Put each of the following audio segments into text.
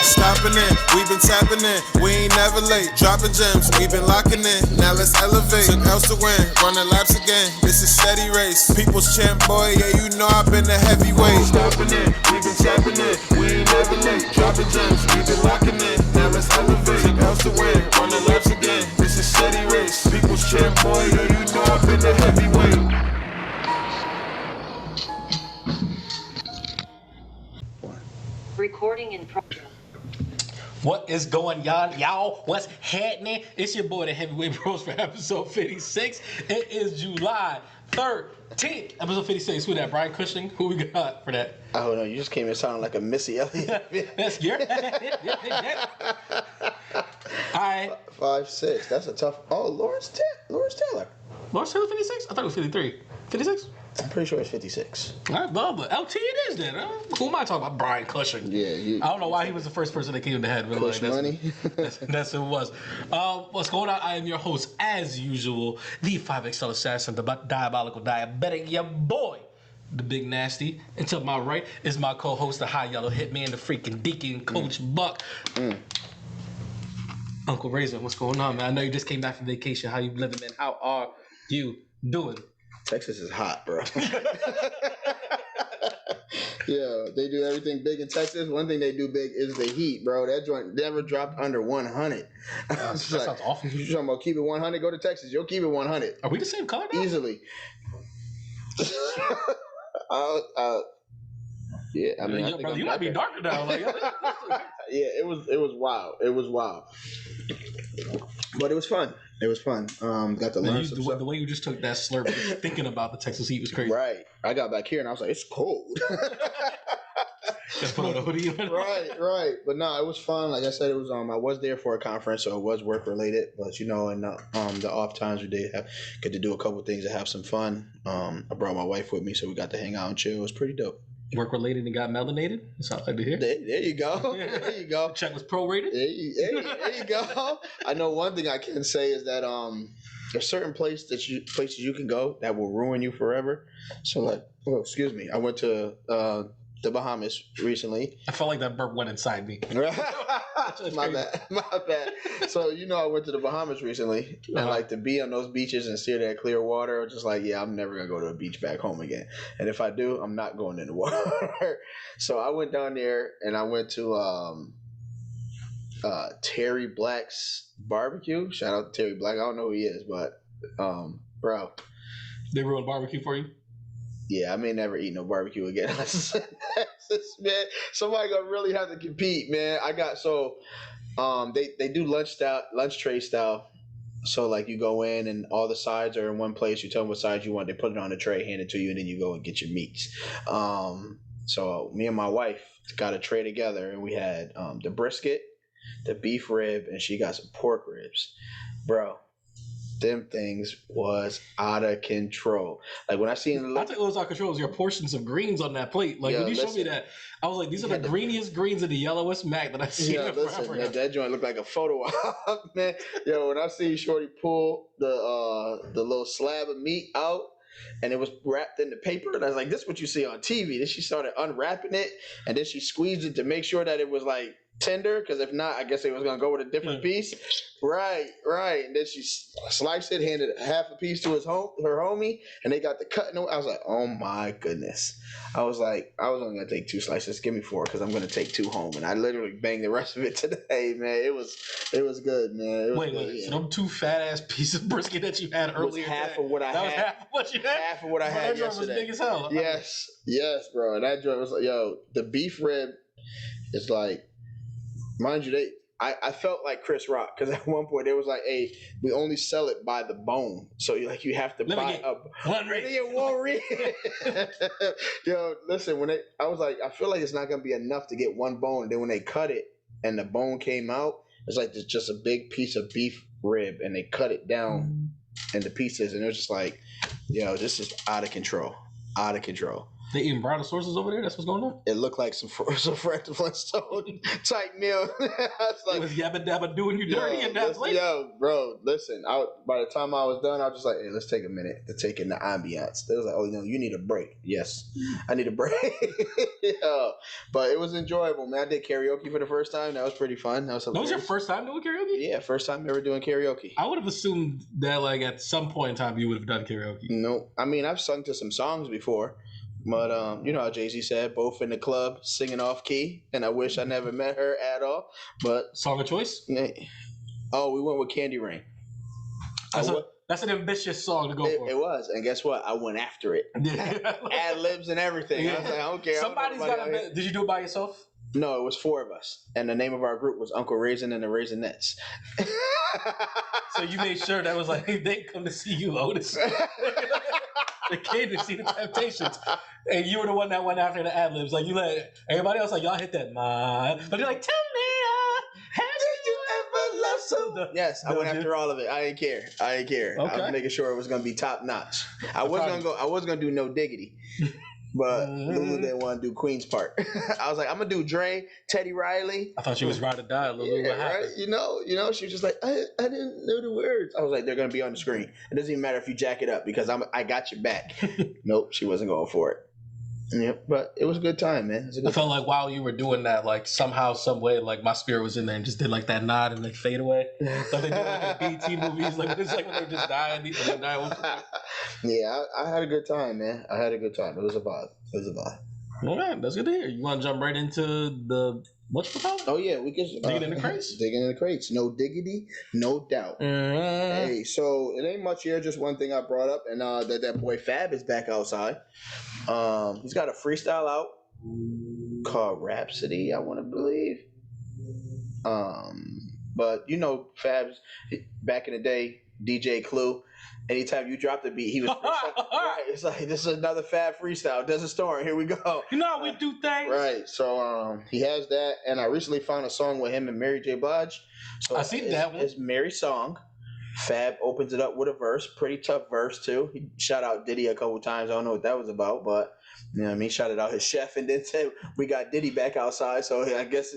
Stopping in, we been tapping in. We ain't never late. Dropping gems, we been locking in. Now let's elevate. Took else to win, running laps again. This is steady race. People's champ, boy, yeah, you know I've been the heavyweight. Stopping in, we been tapping in. We ain't never late. Dropping gems, we been locking in. Now let's elevate. Took else to win, running laps again. This is steady race. People's champ, boy, yeah, you know I've been the heavyweight. Recording in progress. What is going on, y'all? What's happening? It's your boy, the Heavyweight Bros, for episode 56. It is July 13th, episode 56. Who that? Brian Cushing? Who we got for that? I don't know. You just came in sounding like a Missy Elliott. That's your. All right. 5'6". That's a tough. Oh, Lawrence Taylor. Lawrence Taylor 56? I thought it was 53. 56? I'm pretty sure it's 56. All right, well, but LT it is then. Who am I talking about? Brian Cushing. Yeah. I don't know why he was the first person that came in the head. But Cush money. That's who it was. What's going on? I am your host, as usual, the 5XL assassin, the diabolical diabetic, your boy, the Big Nasty. And to my right is my co-host, the High Yellow Hitman, the freaking Deacon, Coach Buck. Uncle Razor, what's going on, man? I know you just came back from vacation. How you living, man? How are you doing? Texas is hot, bro. Yeah, they do everything big in Texas. One thing they do big is the heat, bro. That joint never dropped under 100. That sounds awful. You're talking about keep it 100? Go to Texas. You'll keep it 100. Are we the same color now? Easily. Yeah, I mean, bro, you might be darker now. Like, yeah, it was wild. It was wild. But it was fun. Got to learn some stuff. The way you just took that slurp, just thinking about the Texas heat was crazy. Right. I got back here and I was like, it's cold. Just put on a hoodie. Right. But no, it was fun. Like I said, it was I was there for a conference, so it was work related. But in the off times we did get to do a couple things to have some fun. I brought my wife with me, so we got to hang out and chill. It was pretty dope. Work related and got melanated? That's all I like to hear. There you go. There you go. Check was prorated? There you go. I know one thing I can say is that there's certain places you can go that will ruin you forever. So excuse me. I went to the Bahamas recently. I felt like that burp went inside me. My bad. So I went to the Bahamas recently, and to be on those beaches and see that clear water, just I'm never gonna go to a beach back home again. And if I do, I'm not going in the water. So I went down there and I went to Terry Black's barbecue. Shout out to Terry Black. I don't know who he is, but bro, they ruined barbecue for you. Yeah, I may never eat no barbecue again. Man, somebody gonna really have to compete, man. They do lunch tray style. So you go in and all the sides are in one place. You tell them what sides you want. They put it on a tray, hand it to you, and then you go and get your meats. So me and my wife got a tray together, and we had the brisket, the beef rib, and she got some pork ribs, bro. Them things was out of control. When I seen I think it was out of control. It was your portions of greens on that plate. When you showed me that, I was like, these are the greeniest greens and the yellowest mac that I've seen. Yeah, listen, man, that joint looked like a photo op, man. Yo, when I see Shorty pull the little slab of meat out, and it was wrapped in the paper, and I was like, this is what you see on TV. Then she started unwrapping it, and then she squeezed it to make sure that it was tender, because if not, I guess they was gonna go with a different piece. Right. And then she sliced it, handed half a piece to her homie, and they got the cut. I was like, oh my goodness. I was only gonna take 2 slices. Give me 4, because I'm gonna take 2 home. And I literally banged the rest of it today, man. It was good, man. Wait. Yeah. So them 2 fat ass pieces of brisket that you had earlier. Half of what I had. That was half of what you had. Half of what I had yesterday. That joint was big as hell. Yes, bro. And that joint was the beef rib is mind you, I felt like Chris Rock, because at one point they was like, "Hey, we only sell it by the bone, so you have to buy one rib." Yo, listen, I was like, I feel like it's not gonna be enough to get one bone. And then when they cut it and the bone came out, it's it's just a big piece of beef rib, and they cut it down into pieces, and it was just this is out of control. They eating brontosaurus over there? That's what's going on? It looked like some Fred Flintstone type meal. I was It like, was yabba dabba doing you dirty in that place. yo, bro, listen. By the time I was done, I was just like, hey, let's take a minute to take in the ambiance. They was like, oh, no, you need a break. Yes, I need a break. Yeah. But it was enjoyable, man. I did karaoke for the first time. That was pretty fun. That was your first time doing karaoke? Yeah, first time ever doing karaoke. I would have assumed that, like, at some point in time, you would have done karaoke. No, I mean, I've sung to some songs before. But you know how Jay-Z said, both in the club singing off key, and I wish I never met her at all. But song of choice? We went with Candy Rain. That's an ambitious song to go for. It was, and guess what? I went after it. Ad libs and everything. I was like, I don't care. Somebody's got to. Did you do it by yourself? No, it was 4 of us, and the name of our group was Uncle Raisin and the Raisinets. So you made sure that was like, hey, they come to see you, Otis. They came to see the Temptations, and you were the one that went after the ad libs. Like you let everybody else, like y'all hit that, but you're like, tell me, have you ever loved someone? Yes, I went after all of it. I didn't care. Okay. I was making sure it was gonna be top notch. I was gonna do No Diggity. But Lulu didn't want to do Queen's part. I was like, I'm gonna do Dre, Teddy Riley. I thought she was ride or die. Lulu, yeah, right. You know, she was just like, I didn't know the words. I was like, they're gonna be on the screen. It doesn't even matter if you jack it up because I got your back. Nope, she wasn't going for it. Yeah, but it was a good time, man. I felt like while you were doing that, like somehow, some way, like my spirit was in there and just did like that nod and like fade away. Like they do like in BT movies, like it's like when they just die and they die. Yeah, I had a good time, man. I had a good time. It was a vibe. All right, that's good to hear. You want to jump right into the what's the call? Oh yeah, we can digging in the crates. Digging in the crates, no diggity, no doubt. Hey, so it ain't much here. Just one thing I brought up, and that boy Fab is back outside. He's got a freestyle out called Rhapsody, I want to believe. But you know, Fab's back in the day, DJ Clue. Anytime you dropped the beat, he was right. It's like this is another Fab freestyle. Desert Storm, here we go. You know how we do things, right? So he has that, and I recently found a song with him and Mary J. Blige. So I seen that one. It's Mary's song. Fab opens it up with a verse, pretty tough verse too. He shout out Diddy a couple times. I don't know what that was about, but you know what I mean. Shouted out his chef, and then said we got Diddy back outside. So I guess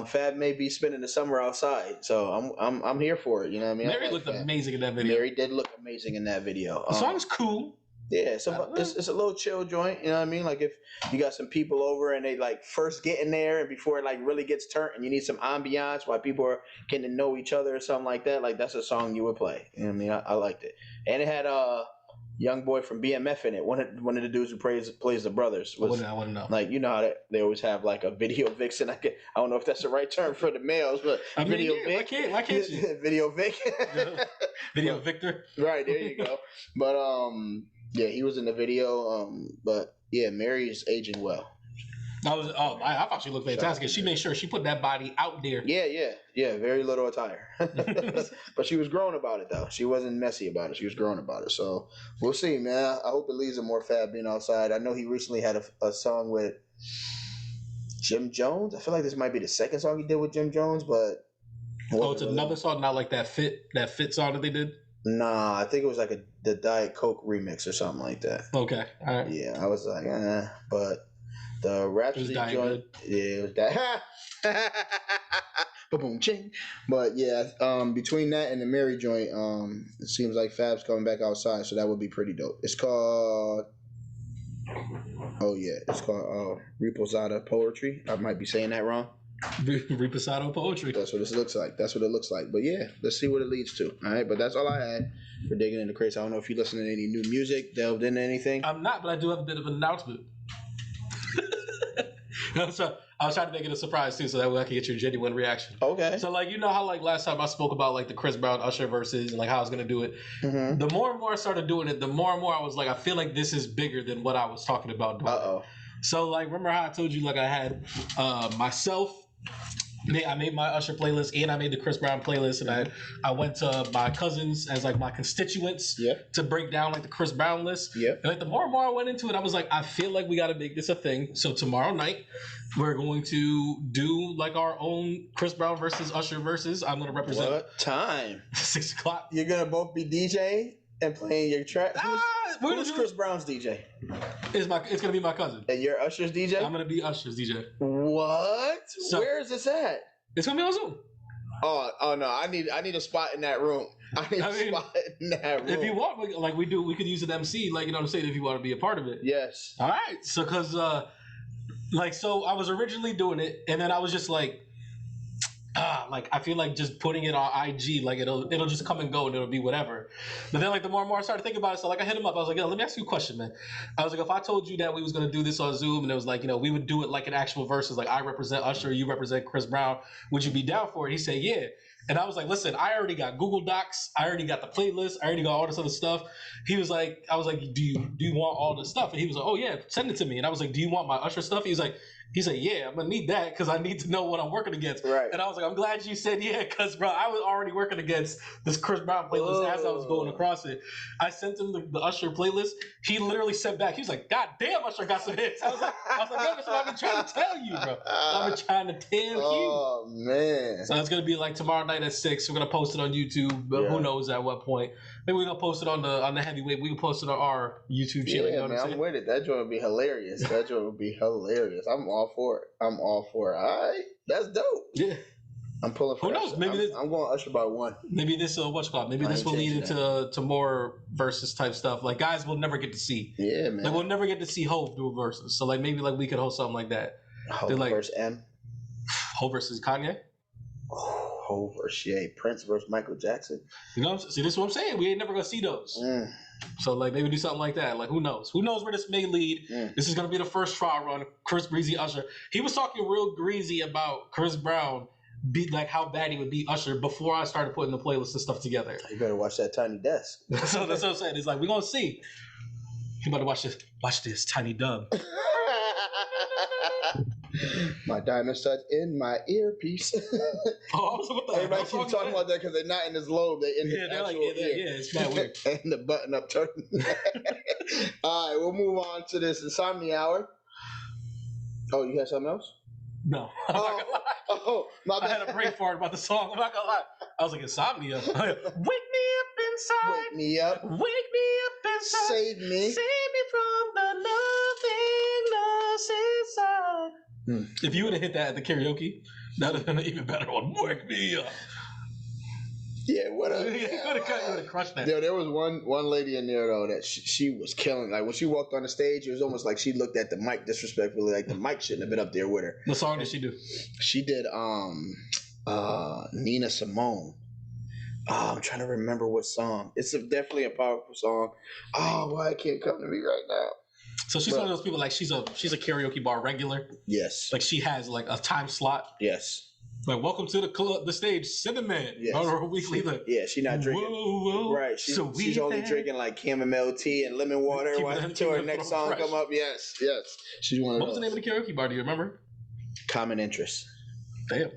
Fab may be spending the summer outside. So I'm here for it. You know what I mean? Mary looked amazing in that video. Mary did look amazing in that video. The song's cool. Yeah, it's a little chill joint. You know what I mean? Like if you got some people over and they like first get in there and before it like really gets turned and you need some ambiance while people are getting to know each other or something like that. Like that's a song you would play. You know what I mean? I liked it, and it had young boy from BMF in it. One of the dudes who plays the brothers. I wouldn't know. Like you know how they always have like a video vixen. I don't know if that's the right term for the males, but I mean, video Vic. Why can't you? Video Vic. Video Victor. Right there you go. But yeah, he was in the video. But yeah, Mary is aging well. I thought she looked fantastic. She made sure she put that body out there. Yeah. Very little attire, but she was grown about it though. She wasn't messy about it. She was grown about it. So we'll see, man. I hope it leads to more Fab being outside. I know he recently had a song with Jim Jones. I feel like this might be the second song he did with Jim Jones, but it's another song, not like that fit song that they did. Nah, I think it was like the Diet Coke remix or something like that. Okay, all right. Yeah, I was like, but the Rhapsody joint, it was that. Boom, ching. But yeah, between that and the Mary joint, it seems like Fab's coming back outside, so that would be pretty dope. It's called Reposada Poetry. I might be saying that wrong. Reposado Poetry. That's what this looks like. That's what it looks like. But yeah, let's see what it leads to. All right, but that's all I had for digging in the crates. I don't know if you listen to any new music, delved into anything. I'm not, but I do have a bit of an announcement. I was trying to make it a surprise too, so that way I can get your genuine reaction. Okay. So like, you know how like last time I spoke about like the Chris Brown Usher verses and like how I was gonna do it. Mm-hmm. The more and more I started doing it, the more and more I was like, I feel like this is bigger than what I was talking about doing. Uh-oh. So like, remember how I told you like I had myself. I made my Usher playlist and I made the Chris Brown playlist, and I went to my cousins as like my constituents to break down like the Chris Brown list. Yep. And like the more and more I went into it, I was like, I feel like we got to make this a thing. So tomorrow night we're going to do like our own Chris Brown versus Usher versus. I'm going to represent. What time? 6 o'clock. You're gonna both be DJ and playing your track. Who's Chris Brown's DJ? It's gonna be my cousin. And you're Usher's DJ? I'm gonna be Usher's DJ. What? So- Where is this at? It's gonna be on Zoom. Oh no! I need a spot in that room. I need a spot in that room. If you want, we could use an MC, like, you know what I'm saying, if you want to be a part of it. Yes. All right. So, cause so I was originally doing it, and then I was just like, I feel like just putting it on IG, like it'll just come and go, and it'll be whatever. But then, like, the more and more I started thinking about it, so like I hit him up. I was like, yo, let me ask you a question, man. I was like, if I told you that we was gonna do this on Zoom, and it was like, you know, we would do it like an actual versus, like I represent Usher, you represent Chris Brown, would you be down for it? He said, yeah. And I was like, listen, I already got Google Docs, I already got the playlist, I already got all this other stuff. He was like, I was like, do you want all this stuff? And he was like, oh yeah, send it to me. And I was like, do you want my Usher stuff? He's like, yeah, I'm gonna need that because I need to know what I'm working against. Right. And I was like, I'm glad you said yeah, because bro, I was already working against this Chris Brown playlist as I was going across it. I sent him the Usher playlist. He literally sent back, he was like, God damn, Usher got some hits. I was like, yo, that's what I've been trying to tell you, bro. I've been trying to tell you. Oh man. So it's gonna be like tomorrow night at 6. We're gonna post it on YouTube, but who knows at what point. Maybe we're gonna post it on the heavyweight. We can post it on our YouTube channel. Yeah, you know man, what I'm with it. That joint would be hilarious. That joint would be hilarious. I'm all for it. All right, that's dope. Yeah. I'm pulling for Who knows? Usher. Maybe I'm going Usher by one. Maybe this what's called. Maybe this will lead into more versus type stuff. Like guys will never get to see. Yeah, man. Like we'll never get to see Hov do a versus. So like maybe like we could host something like that. Hov versus M. Hov versus Kanye. Hov versus Prince versus Michael Jackson. You know, see, this is what I'm saying. We ain't never gonna see those. So like maybe do something like that. Like who knows? Who knows where this may lead? This is gonna be the first trial run. Chris Breezy Usher. He was talking real greasy about Chris Brown, like how bad he would beat Usher before I started putting the playlist and stuff together. You better watch that Tiny Desk. So that's what I'm saying. It's like we're gonna see. You better watch this tiny dub. My diamond studs in my earpiece. Everybody keeps talking about that because they're not in his lobe. They're in his actual ear. Yeah, it's not weird. And the button up turn. All right, we'll move on to this Insomnia Hour. Oh, you had something else? No. My bad. I had a brain fart about the song. I'm not gonna lie. I was like, Insomnia. Wake me up inside. Wake me up. Wake me up inside. Save me. Save me from the nothingness inside. If you would have hit that at the karaoke, that would have been an even better one. Wake me up. Yeah, what up? You would have crushed that. Yeah, there was one lady in there though that she was killing. Like when she walked on the stage, it was almost like she looked at the mic disrespectfully. Like the mic shouldn't have been up there with her. What song did she do? She did Nina Simone. Oh, I'm trying to remember what song. It's definitely a powerful song. Oh, why it can't come to me right now. So she's one of those people like she's a karaoke bar regular. Yes. Like she has like a time slot. Yes. Like welcome to the stage, Cinnamon. Yes. Or a weekly. Yeah, she's not drinking. Whoa, right. She's only drinking like chamomile tea and lemon water until her next song come up. Yes. She's one of those. What was the name of the karaoke bar? Do you remember? Common Interest. Damn.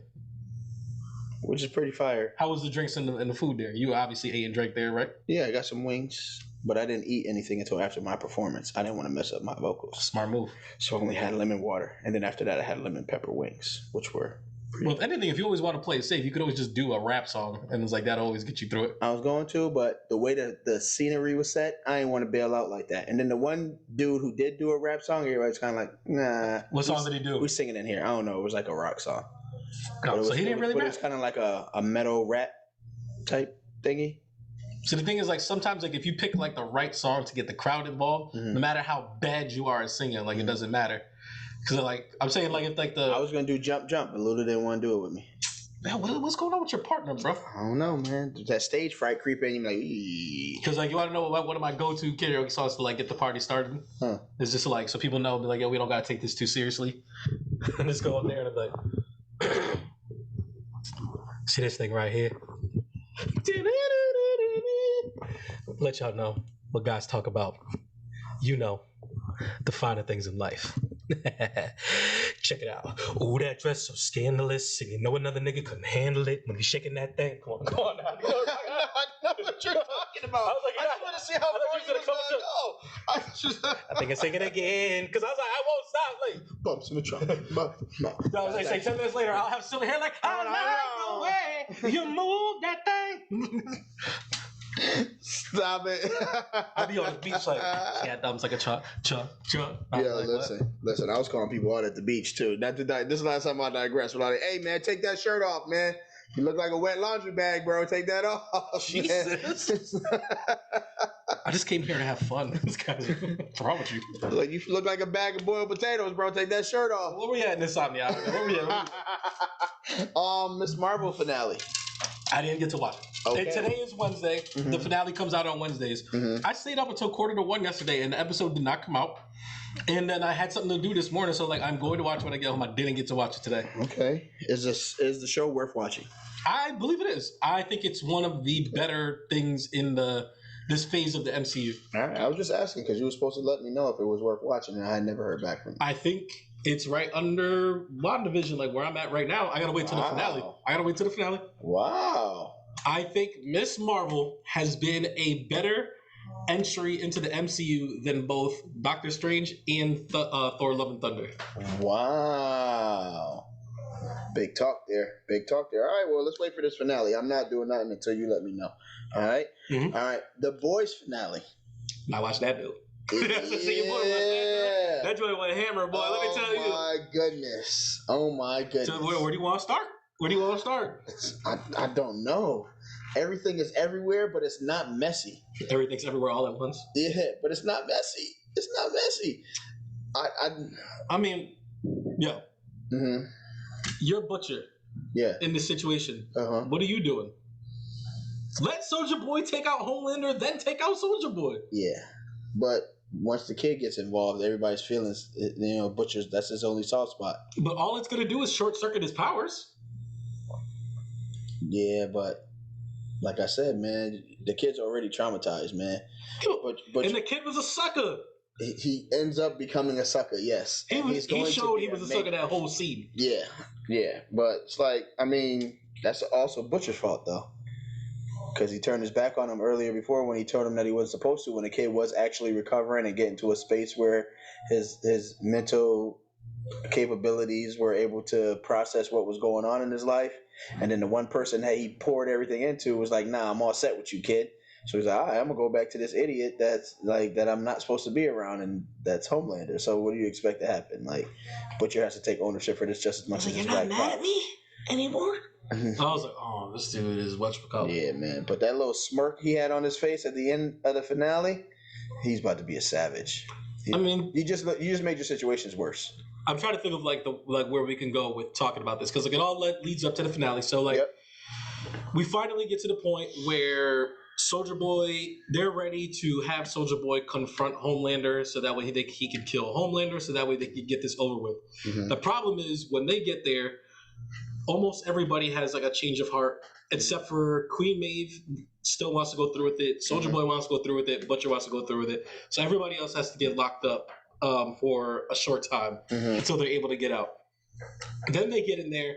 Which is pretty fire. How was the drinks and the food there? You obviously ate and drank there, right? Yeah, I got some wings, but I didn't eat anything until after my performance. I didn't want to mess up my vocals. Smart move. So I only had lemon water, and then after that, I had lemon pepper wings, which were pretty. Well, if anything, if you always want to play it safe, you could always just do a rap song, and it's like that'll always get you through it. I was going to, but the way that the scenery was set, I didn't want to bail out like that. And then the one dude who did do a rap song, everybody's kind of like, nah. What song did he do? We're singing in here. I don't know. It was like a rock song. So he didn't really rap. It was kind of like a metal rap type thingy. So the thing is, like, sometimes, like, if you pick, like, the right song to get the crowd involved, no matter how bad you are at singing, like, it doesn't matter. Because, like, I'm saying, like, if, like, I was going to do Jump, but Luda didn't want to do it with me. Man, what's going on with your partner, bro? I don't know, man. That stage fright creeping, you're like, because, like, you want to know what one of my go-to karaoke songs to, like, get the party started? It's just, like, so people know, be like, yo, we don't got to take this too seriously. And just go up there and be like, see this thing right here? Let y'all know what guys talk about. You know, the finer things in life. Check it out. Ooh, that dress so scandalous, and you know another nigga couldn't handle it when he's shaking that thing. Come on now. I know what you're talking about. I was like, I just want to see how far you was gonna go. I think I sing it again because I was like, I won't stop. Like bumps in the trunk. I was like, say 10 minutes later, I'll have silly hair like I like the way you move that thing. Stop it. I'll be on the beach like, cat thumbs like a chuck. Yeah, listen. I was calling people out at the beach too. This is the last time I digress. But like, hey man, take that shirt off, man. You look like a wet laundry bag, bro. Take that off. Jesus. I just came here to have fun. This guy's what's wrong with you? Like you look like a bag of boiled potatoes, bro. Take that shirt off. Where we at in Insomnia Hour? Where we at? Miss Marvel finale. I didn't get to watch it. Okay. And today is Wednesday. Mm-hmm. The finale comes out on Wednesdays. Mm-hmm. I stayed up until 1:45 yesterday, and the episode did not come out. And then I had something to do this morning, so like I'm going to watch when I get home. I didn't get to watch it today. Okay. Is the show worth watching? I believe it is. I think it's one of the better things in this phase of the MCU. All right. I was just asking because you were supposed to let me know if it was worth watching, and I had never heard back from you. I think it's right under WandaVision, like where I'm at right now. I gotta wait till the finale. Wow. I think Miss Marvel has been a better entry into the MCU than both Doctor Strange and Thor: Love and Thunder. Wow. Big talk there. All right, well, let's wait for this finale. I'm not doing nothing until you let me know. All right? Mm-hmm. All right. The Boys finale. I watched that dude. Yeah. That joint went hammer, boy. Let me tell you. Oh my goodness. So where do you want to start? I don't know. Everything is everywhere, but it's not messy. Everything's everywhere all at once. Yeah, but it's not messy. I mean, yo. Mm-hmm. You're Butcher. Yeah. In this situation. Uh-huh. What are you doing? Let Soldier Boy take out Homelander, then take out Soldier Boy. Yeah. But once the kid gets involved, everybody's feelings, Butcher's, that's his only soft spot. But all it's going to do is short circuit his powers. Yeah, but like I said, man, the kid's already traumatized, man. But and the kid was a sucker. He ends up becoming a sucker, yes. He showed he was a sucker that whole scene. Yeah. But it's like, I mean, that's also Butcher's fault, though. Because he turned his back on him earlier before when he told him that he wasn't supposed to, when the kid was actually recovering and getting to a space where his mental capabilities were able to process what was going on in his life. And then the one person that he poured everything into was like, nah, I'm all set with you, kid. So he's like, all right, I'm going to go back to this idiot that I'm not supposed to be around, and that's Homelander. So what do you expect to happen? Like, Butcher has to take ownership for this just as much as his black pops. You're not mad at me anymore? I was like, oh, this dude is whatchamacallit. Yeah, man. But that little smirk he had on his face at the end of the finale, he's about to be a savage. You just made your situations worse. I'm trying to think of where we can go with talking about this, because it all leads up to the finale. So we finally get to the point where Soldier Boy, they're ready to have Soldier Boy confront Homelander so that way he can kill Homelander, so that way they can get this over with. Mm-hmm. The problem is when they get there, almost everybody has like a change of heart, except for Queen Maeve still wants to go through with it. Soldier Boy wants to go through with it. Butcher wants to go through with it. So everybody else has to get locked up for a short time until they're able to get out. Then they get in there.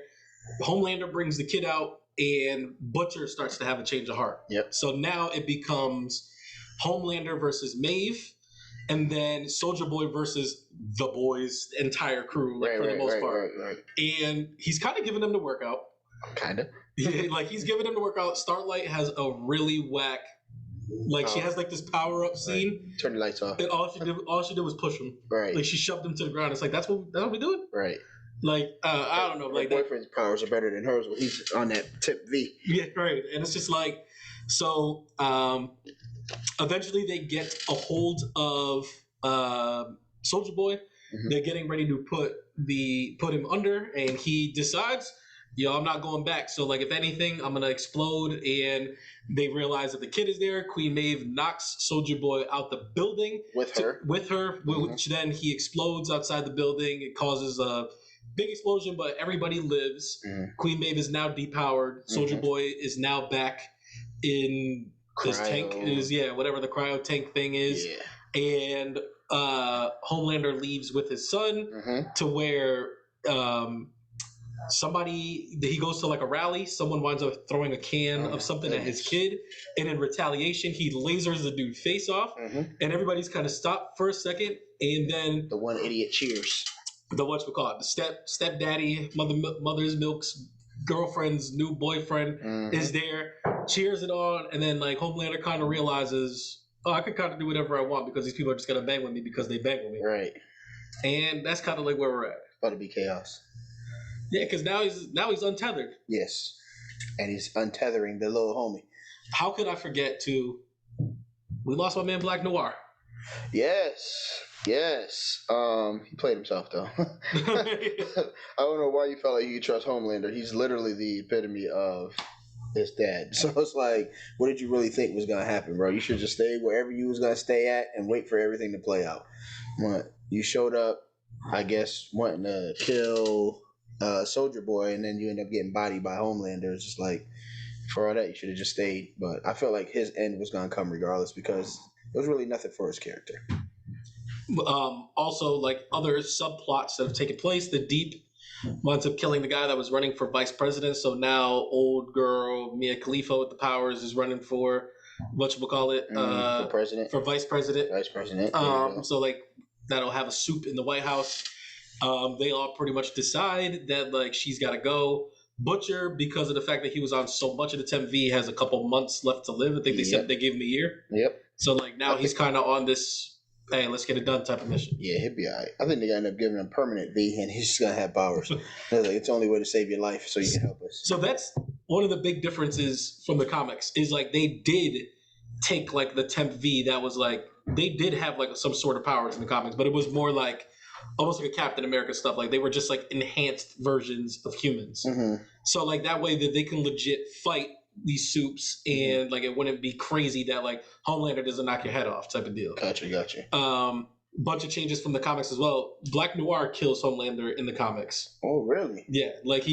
Homelander brings the kid out, and Butcher starts to have a change of heart. Yep. So now it becomes Homelander versus Maeve, and then Soldier Boy versus the boys, the entire crew, for the most part. Right. And he's kind of giving them the workout. Kind of. Yeah, he's giving them the workout. Starlight has a really whack. She has this power up scene. Right. Turn the lights off. And all she did was push him. Right. She shoved him to the ground. It's like that's what we're doing. Right. I don't know. My boyfriend's powers are better than hers when he's on that tip V. Yeah, right. And it's just so. Eventually, they get a hold of Soldier Boy. Mm-hmm. They're getting ready to put him under, and he decides, I'm not going back. So, if anything, I'm gonna explode. And they realize that the kid is there. Queen Maeve knocks Soldier Boy out the building with her, mm-hmm. which then he explodes outside the building. It causes a big explosion, but everybody lives. Mm-hmm. Queen Maeve is now depowered. Soldier mm-hmm. Boy is now back in this tank. Whatever the cryo tank thing is. Yeah. And Homelander leaves with his son mm-hmm. to where he goes to a rally. Someone winds up throwing a can of something at his kid, and in retaliation, he lasers the dude's face off. Mm-hmm. And everybody's kind of stopped for a second, and then the one idiot cheers. The stepdaddy, mother's milk's girlfriend's new boyfriend mm-hmm. is there, cheers it on, and then like Homelander kind of realizes, oh, I could kind of do whatever I want because these people are just gonna bang with me because they bang with me. Right. And that's kind of like where we're at. About to be chaos. Yeah, because now he's untethered. Yes. And he's untethering the little homie. How could I forget to? We lost my man Black Noir. Yes. He played himself though. I don't know why you felt like you could trust Homelander. He's literally the epitome of his dad. So it's like, what did you really think was gonna happen, bro? You should just stay wherever you was gonna stay at and wait for everything to play out. What? You showed up, I guess, wanting to kill Soldier Boy, and then you end up getting bodied by Homelander. It's just like, for all that, you should have just stayed. But I felt like his end was gonna come regardless because there was really nothing for his character. Also, like other subplots that have taken place, the Deep winds up killing the guy that was running for vice president. So now old girl Mia Khalifa with the powers is running for whatchamacallit, For president. for vice president. Vice president. So like that'll have a soup in the White House. They all pretty much decide that like she's got to go. Butcher, because of the fact that he was on so much of the 10V, has a couple months left to live. I think they said they gave him a year. Yep. So like now he's kind of on this, hey, let's get it done type of mission. Yeah, he'll be all right. I think they're going to end up giving him permanent V, and he's just going to have powers. It's the only way to save your life, so you can help us. So that's one of the big differences from the comics, is like they did take like the 10th V that was like, they did have like some sort of powers in the comics, but it was more like almost like a Captain America stuff. Like they were just like enhanced versions of humans. Mm-hmm. So like that way that they can legit fight these soups, and like it wouldn't be crazy that like Homelander doesn't knock your head off type of deal. Gotcha. Bunch of changes from the comics as well. Black Noir kills Homelander in the comics. Oh, really? Yeah, like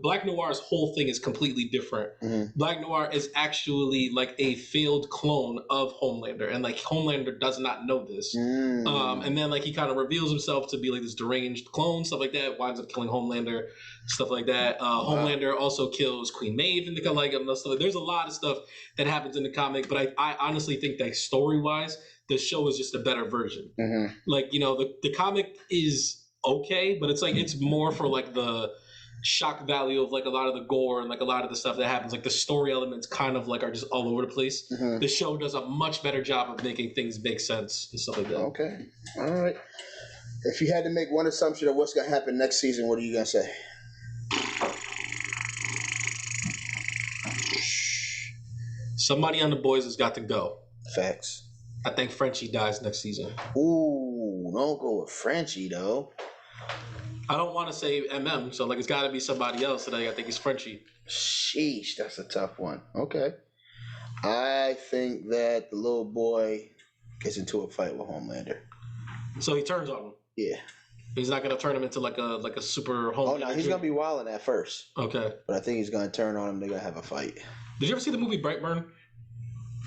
Black Noir's whole thing is completely different. Mm-hmm. Black Noir is actually like a failed clone of Homelander, and like Homelander does not know this. And then like he kind of reveals himself to be like this deranged clone, stuff like that. Winds up killing Homelander, stuff like that. Homelander also kills Queen Maeve in the like and stuff. There's a lot of stuff that happens in the comic, but I honestly think that story wise, the show is just a better version. Mm-hmm. Like, you know, the comic is okay, but it's like it's more for like the shock value of like a lot of the gore and like a lot of the stuff that happens. Like the story elements kind of like are just all over the place. Mm-hmm. The show does a much better job of making things make sense and stuff like that. Okay. All right. If you had to make one assumption of what's going to happen next season, what are you going to say? Somebody on the boys has got to go. Facts. I think Frenchie dies next season. Ooh, don't go with Frenchie though. I don't want to say MM, so like it's got to be somebody else today. I think it's Frenchie. Sheesh, that's a tough one. Okay. I think that the little boy gets into a fight with Homelander. So he turns on him. Yeah. He's not going to turn him into like a super Homelander. Oh no, he's going to be wilding at first. Okay. But I think he's going to turn on him. They're going to have a fight. Did you ever see the movie Brightburn?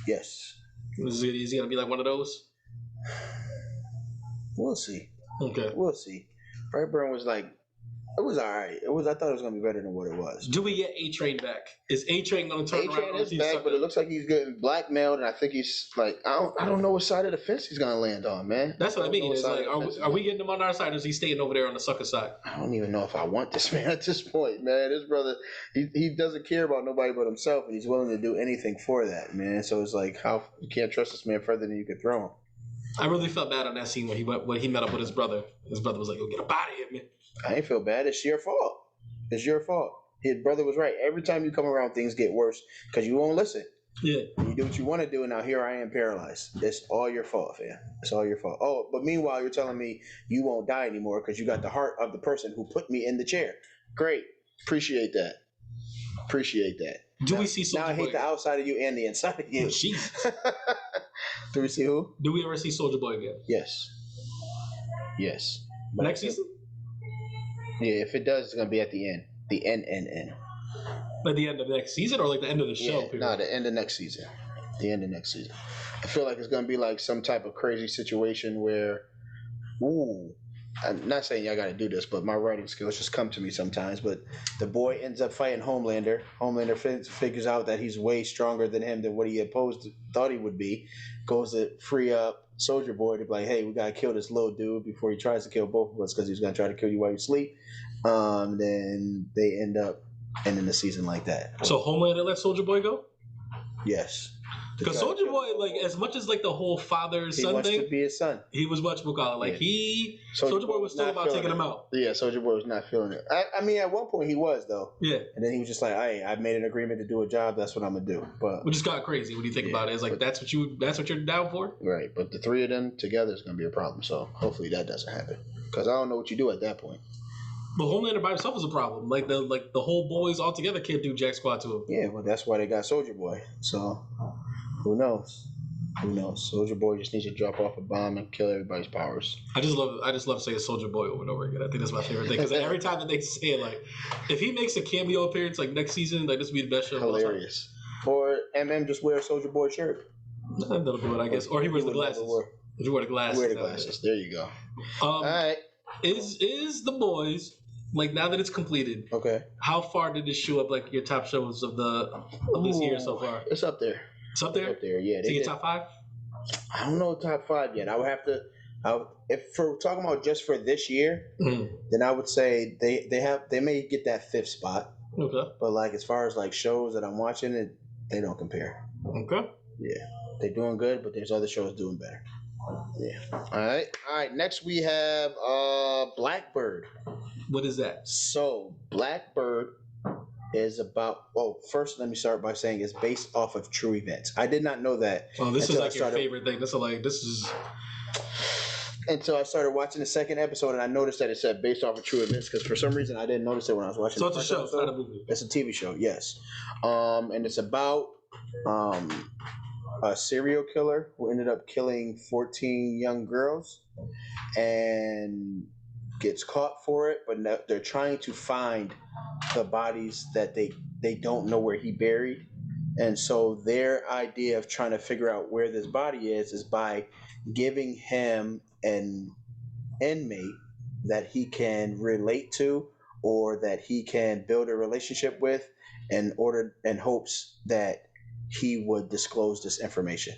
Yes. Is he going to be like one of those? We'll see. Okay. We'll see. Brightburn was like, it was all right. I thought it was going to be better than what it was. Do we get A-Train back? Is A-Train going to turn around? A-Train is back, but it looks like he's getting blackmailed, and I think he's like, I don't know what side of the fence he's going to land on, man. That's what I mean. It's like, are we getting him on our side, or is he staying over there on the sucker side? I don't even know if I want this man at this point, man. This brother, he doesn't care about nobody but himself, and he's willing to do anything for that, man. So it's like, how you can't trust this man further than you could throw him. I really felt bad on that scene when he met up with his brother. His brother was like, "Yo, get up out of here, man." I ain't feel bad. It's your fault. It's your fault. His brother was right. Every time you come around, things get worse because you won't listen. Yeah. You do what you want to do, and now here I am paralyzed. It's all your fault, fam. It's all your fault. Oh, but meanwhile, you're telling me you won't die anymore because you got the heart of the person who put me in the chair. Great. Appreciate that. Do we see Soulja Boy? Now I hate the outside of you and the inside of you. Jesus. Do we see who? Do we ever see Soulja Boy again? Yes. But next season? Yeah, if it does, it's going to be at the end. The end. Like the end of next season or like the end of the show? Yeah, no, the end of next season. I feel like it's going to be like some type of crazy situation where, I'm not saying y'all got to do this, but my writing skills just come to me sometimes. But the boy ends up fighting Homelander. Homelander figures out that he's way stronger than him than what he thought he would be. Goes to free up Soldier Boy to be like, hey, we got to kill this little dude before he tries to kill both of us because he's going to try to kill you while you sleep. Then they end up ending the season like that. So Homelander let Soldier Boy go? Yes. Because Soldier Boy, like, as much as like the whole father-son wants thing, to be his son. he was much more like Soldier Boy was still about taking him out. Yeah, Soldier Boy was not feeling it. I mean, at one point he was though. Yeah. And then he was just like, "Hey, I made an agreement to do a job. That's what I'm gonna do." But which is kind of crazy when you think about it. It's like that's what you're down for. Right, but the three of them together is gonna be a problem. So hopefully that doesn't happen. Because I don't know what you do at that point. But Homelander by himself is a problem. Like the whole boys all together can't do jack squat to him. Yeah, well that's why they got Soldier Boy. So who knows? Who knows? Soldier Boy just needs to drop off a bomb and kill everybody's powers. I just love saying Soldier Boy over and over again. I think that's my favorite thing because every time that they say it, like if he makes a cameo appearance like next season, like this will be the best show. Hilarious. Or MM just wear a Soldier Boy shirt. That'll do it, I guess. Or he wears the glasses. If you wear the glasses. Wear the glasses. There you go. All right. Is the boys like now that it's completed? Okay. How far did it show up like your top shows of this year so far? It's up there. It's up there. Up there, yeah. So your top 5? I don't know top 5 yet. I would have to. If for talking about just for this year, then I would say they may get that 5th spot. Okay. But like as far as like shows that I'm watching, they don't compare. Okay. Yeah, they're doing good, but there's other shows doing better. Yeah. All right. Next we have Blackbird. What is that? So Blackbird is about. Oh, first let me start by saying it's based off of true events. I did not know that. Oh, this is like your favorite thing. This is. Until I started watching the second episode, and I noticed that it said based off of true events. Because for some reason I didn't notice it when I was watching. So it's a show, it's not a movie. It's a TV show, yes. And it's about a serial killer who ended up killing 14 young girls, and gets caught for it. But they're trying to find the bodies that they don't know where he buried. And so their idea of trying to figure out where this body is by giving him an inmate that he can relate to or that he can build a relationship with in hopes that he would disclose this information.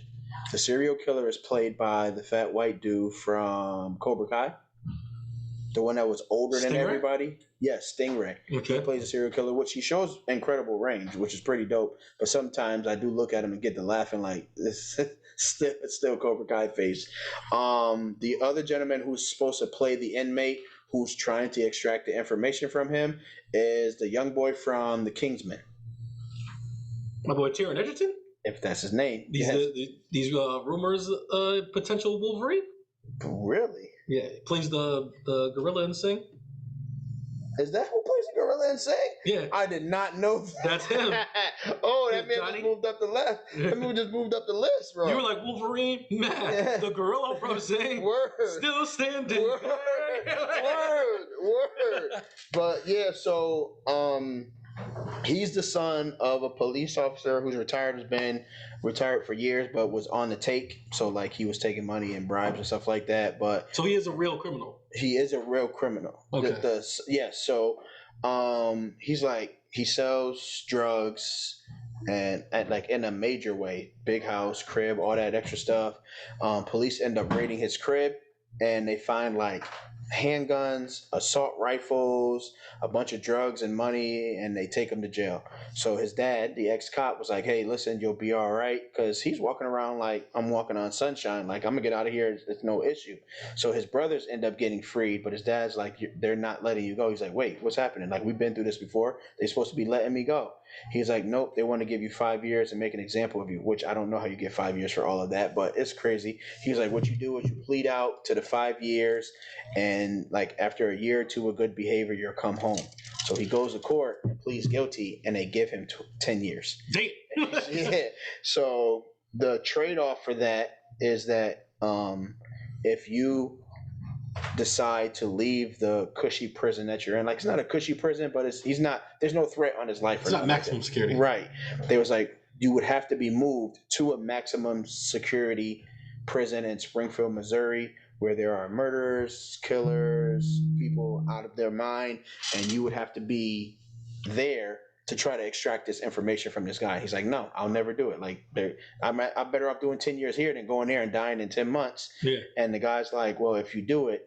The serial killer is played by the fat white dude from Cobra Kai. The one that was older than everybody. Yes, Stingray. Okay. He plays a serial killer, which he shows incredible range, which is pretty dope. But sometimes I do look at him and get to laughing like this. It's still Cobra Kai face. The other gentleman who's supposed to play the inmate who's trying to extract the information from him is the young boy from The Kingsman. My boy Taron Egerton? If that's his name. These rumors, potential Wolverine? Really? Yeah, he plays the gorilla in Sing. Is that who plays the gorilla in Sing? Yeah. I did not know that. That's him. Oh, that man just moved up the left. That man just moved up the list, bro. You were like, Wolverine? Man, the gorilla from Sing. Word. Still standing. Word. But yeah, so he's the son of a police officer who's retired, has been retired for years, but was on the take. So like he was taking money and bribes and stuff like that. But so he is a real criminal. He is a real criminal. Okay. So he's like he sells drugs and like in a major way, big house, crib, all that extra stuff. Police end up raiding his crib and they find like handguns, assault rifles, a bunch of drugs and money, and they take him to jail. So his dad, the ex-cop, was like, hey, listen, you'll be all right, because he's walking around like I'm walking on sunshine, like I'm gonna get out of here, it's no issue. So his brothers end up getting freed, but his dad's like, they're not letting you go. He's like, wait, what's happening? Like, we've been through this before. They're supposed to be letting me go. He's like, nope, they want to give you 5 years and make an example of you, which I don't know how you get 5 years for all of that, but it's crazy. He's like, what you do is you plead out to the 5 years, and like after a year or two of good behavior, you'll come home. So he goes to court and pleads guilty, and they give him 10 years. Damn. Yeah. So the trade-off for that is that if you decide to leave the cushy prison that you're in, like it's not a cushy prison, but there's no threat on his life. It's not maximum security. Right. They was like, you would have to be moved to a maximum security prison in Springfield, Missouri, where there are murderers, killers, people out of their mind, and you would have to be there to try to extract this information from this guy. He's like, no, I'll never do it. Like, I'm better off doing 10 years here than going there and dying in 10 months. Yeah. And the guy's like, well, if you do it,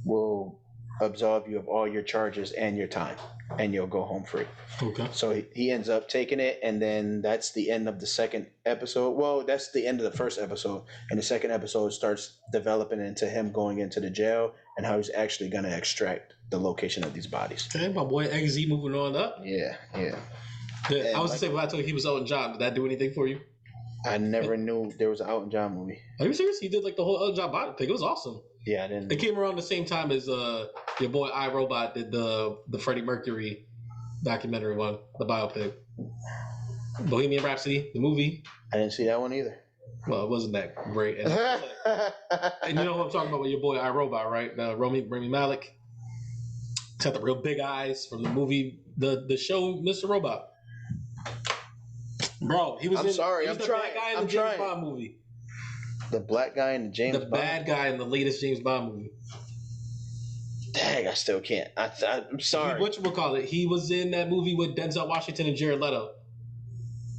we'll absolve you of all your charges and your time. and you'll go home free. Okay. So he ends up taking it, and then that's the end of the second episode. Well, that's the end of the first episode, and the second episode starts developing into him going into the jail and how he's actually going to extract the location of these bodies. Okay, my boy XZ moving on up. Yeah. I was to say, when I told you he was Elton John, did that do anything for you? I never knew there was an Elton John movie. Are you serious? He did like the whole Elton John body thing. It was awesome. Yeah, I didn't. It came around the same time as your boy iRobot did the Freddie Mercury documentary one, the biopic. Bohemian Rhapsody, the movie. I didn't see that one either. Well, it wasn't that great. And you know what I'm talking about with your boy iRobot, right? Rami Malek. He's got the real big eyes from the movie, the show Mr. Robot. Bro, he was I'm sorry, he was I'm the trying. bad guy in I'm the James trying. Bond movie. The black guy in the James The Bond? bad guy in the latest James Bond movie. Dang, I still can't. I'm sorry. Whatchamacallit? He was in that movie with Denzel Washington and Jared Leto.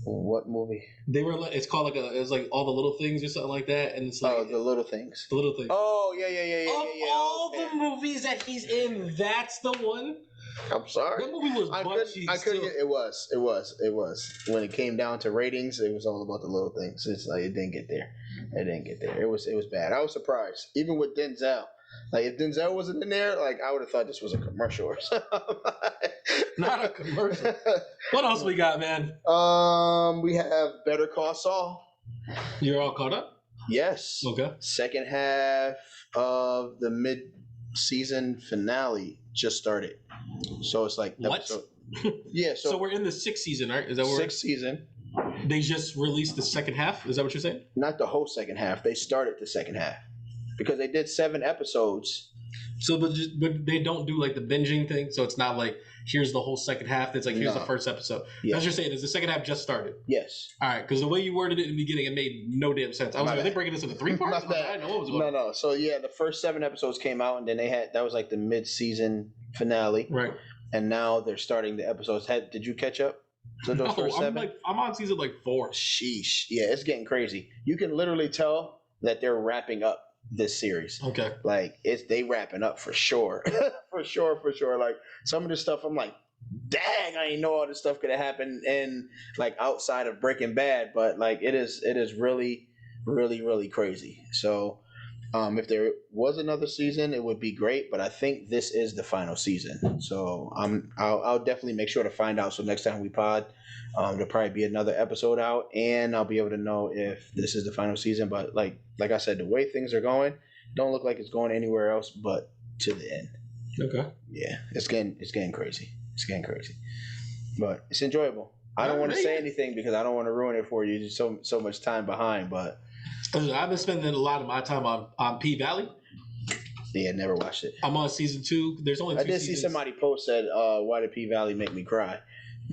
What movie? They were. It's called it's like All the Little Things or something like that, and it's like The Little Things. The Little Things. Oh yeah. Of all the movies that he's in, that's the one. I'm sorry. That movie was I couldn't. It was. When it came down to ratings, it was all about the little things. It's like it didn't get there. It was bad. I was surprised, even with Denzel. Like if Denzel wasn't in there, like I would have thought this was a commercial or something. Not a commercial. What else we got, man? We have Better Call Saul. You're all caught up? Yes. Okay. Second half of the mid-season finale just started. So it's like what? Yeah. So we're in the sixth season, right? Is that where sixth season? They just released the second half. Is that what you're saying? Not the whole second half. They started the second half because they did 7 episodes. So, but they don't do like the binging thing. So it's not like here's the whole second half. It's like here's the first episode. Yeah. As you're saying, is the second half just started? Yes. All right, because the way you worded it in the beginning, it made no damn sense. I was like, are they breaking this into 3 parts? I didn't know what was going on. No. So yeah, the first 7 episodes came out, and then that was like the mid-season finale. Right. And now they're starting the episodes. Did you catch up to those first 7? I'm on season 4. Sheesh. Yeah, it's getting crazy. You can literally tell that they're wrapping up this series. Okay. Like they wrapping up for sure. for sure. Like some of this stuff I'm like, dang, I didn't know all this stuff could have happened in like outside of Breaking Bad, but like it is really, really, really crazy. So if there was another season, it would be great, but I think this is the final season. So I'll definitely make sure to find out. So next time we pod, there'll probably be another episode out, and I'll be able to know if this is the final season. But like I said, the way things are going, don't look like it's going anywhere else but to the end. Okay. Yeah, it's getting crazy. It's getting crazy, but it's enjoyable. I don't want to say anything because I don't want to ruin it for you. Just so much time behind, but I've been spending a lot of my time on P Valley. Yeah, never watched it. I'm on season 2. There's only 2 seasons. I did see somebody post said, "Why did P Valley make me cry?"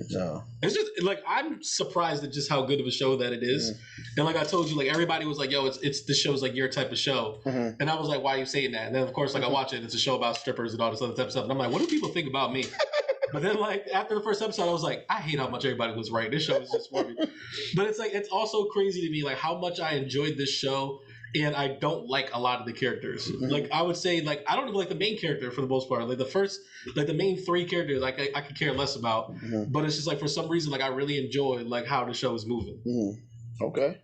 So it's just like I'm surprised at just how good of a show that it is. Mm-hmm. And like I told you, like everybody was like, "Yo, it's this show's like your type of show," and I was like, "Why are you saying that?" And then of course, like I watch it, it's a show about strippers and all this other type of stuff, and I'm like, "What do people think about me?" But then, like after the first episode, I was like, "I hate how much everybody was right. This show is just for me." But it's like it's also crazy to me, like how much I enjoyed this show. And I don't like a lot of the characters. Mm-hmm. Like I would say, like I don't even like the main character for the most part. Like the main 3 characters, like I could care less about. Mm-hmm. But it's just like for some reason, like I really enjoy like how the show is moving. Mm-hmm. Okay.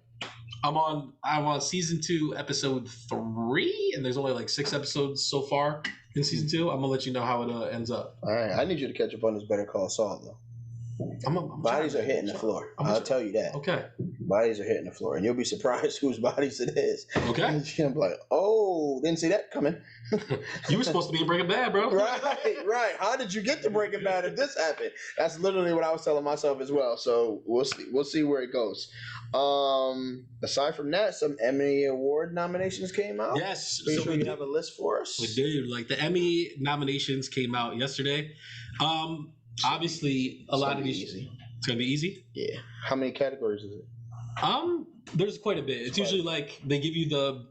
I'm on season 2, episode 3, and there's only like 6 episodes so far in season 2. I'm gonna let you know how it ends up. All right, I need you to catch up on this Better Call Saul though. Bodies are hitting the floor. I'll tell you that. Okay. Bodies are hitting the floor, and you'll be surprised whose bodies it is. Okay. And you're gonna be like, "Oh, didn't see that coming." You were supposed to be in Breaking Bad, bro. Right. How did you get to Breaking Bad if this happened? That's literally what I was telling myself as well. So we'll see. We'll see where it goes. Aside from that, some Emmy Award nominations came out. Yes. Pretty sure you have a list for us. We do. Like the Emmy nominations came out yesterday. Obviously, a lot of these. Easy. It's gonna be easy. Yeah. How many categories is it? There's quite a bit. It's usually like they give you the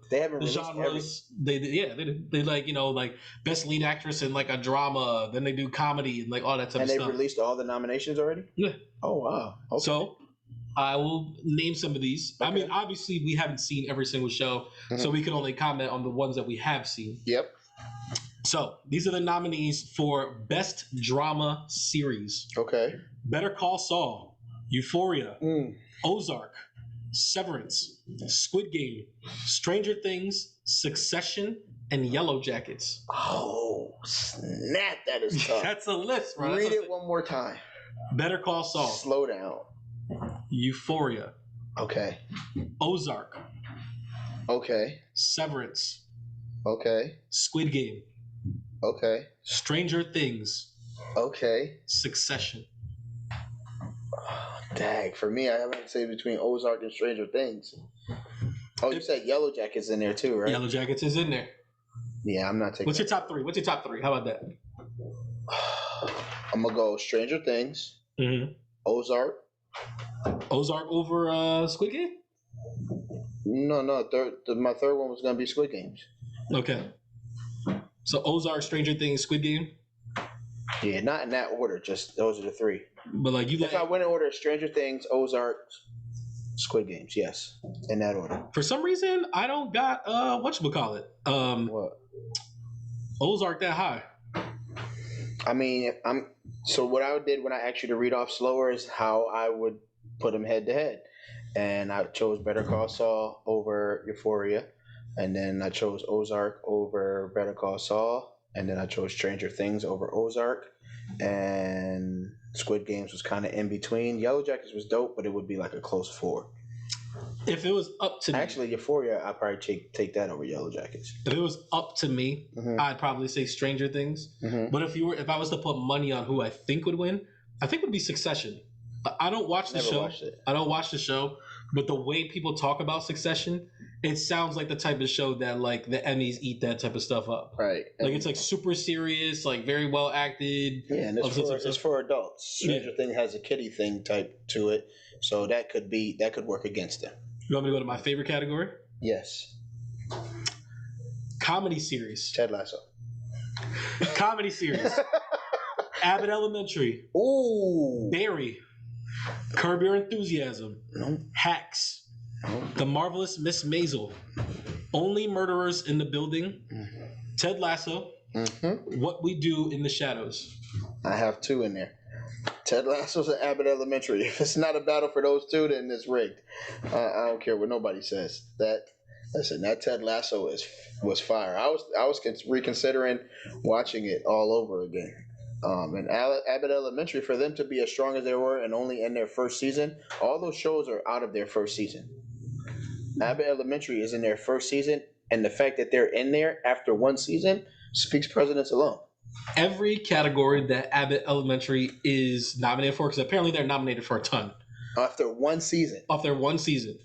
genres. They like like best lead actress in like a drama. Then they do comedy and like all that type of stuff. And they released all the nominations already. Yeah. Oh wow. Okay. So I will name some of these. Okay. I mean, obviously we haven't seen every single show, so we can only comment on the ones that we have seen. Yep. So these are the nominees for Best Drama Series: Okay. Better Call Saul, Euphoria, Ozark, Severance, Squid Game, Stranger Things, Succession, and Yellow Jackets. Oh, snap. That is tough. That's a list, bro. Read it one more time. Better Call Saul, Slow down. Euphoria, Okay. Ozark, Okay. Severance, Okay. Squid Game, Okay. Stranger Things, Okay. Succession. Dang. For me, I haven't to say between Ozark and Stranger Things. Oh, you said Yellow Jackets in there too, right? Yellow Jackets is in there. Yeah, I'm not taking. What's your top three? How about that? I'm gonna go Stranger Things, Mm-hmm. Ozark. Ozark over Squid Game? No, my third one was gonna be Squid Games. Okay. So Ozark, Stranger Things, Squid Game? Yeah, not in that order. Just those are the three. But like you If I went in order, Stranger Things, Ozark, Squid Games. Yes, in that order. For some reason, I don't got whatchamacallit. What? Ozark that high. I mean, so what I did when I asked you to read off slower is how I would put them head to head, and I chose Better Call Saul over Euphoria, and then I chose Ozark over Better Call Saul, and then I chose Stranger Things over Ozark, and Squid Games was kind of in between. Yellow Jackets was dope, but it would be like a close 4. If it was up to me, Actually, Euphoria, I'd probably take that over Yellow Jackets. if it was up to me, I'd probably say Stranger Things. But if I was to put money on who I think would win, I think it would be Succession. I don't watch the show. I don't watch the show, but the way people talk about Succession, it sounds like the type of show that like the Emmys eat that type of stuff up. Right. Like it's like super serious, like very well acted. Yeah, and it's for adults. Stranger Things has a kiddie thing type to it, so that could work against them. You want me to go to my favorite category? Yes. Comedy series. Ted Lasso. Comedy series. Abbott Elementary. Ooh. Barry. Curb Your Enthusiasm. No. Hacks. No. The Marvelous Miss Maisel. Only Murderers in the Building. Ted Lasso. What We Do in the Shadows. I have 2 in there. Ted Lasso's at Abbott Elementary. If it's not a battle for those 2, then it's rigged. I don't care what nobody says. That Ted Lasso was fire. I was reconsidering watching it all over again. And Abbott Elementary, for them to be as strong as they were and only in their first season, all those shows are out of their first season. Abbott Elementary is in their first season, and the fact that they're in there after 1 season speaks precedence alone. Every category that Abbott Elementary is nominated for, because apparently they're nominated for a ton. After 1 season. After 1 season.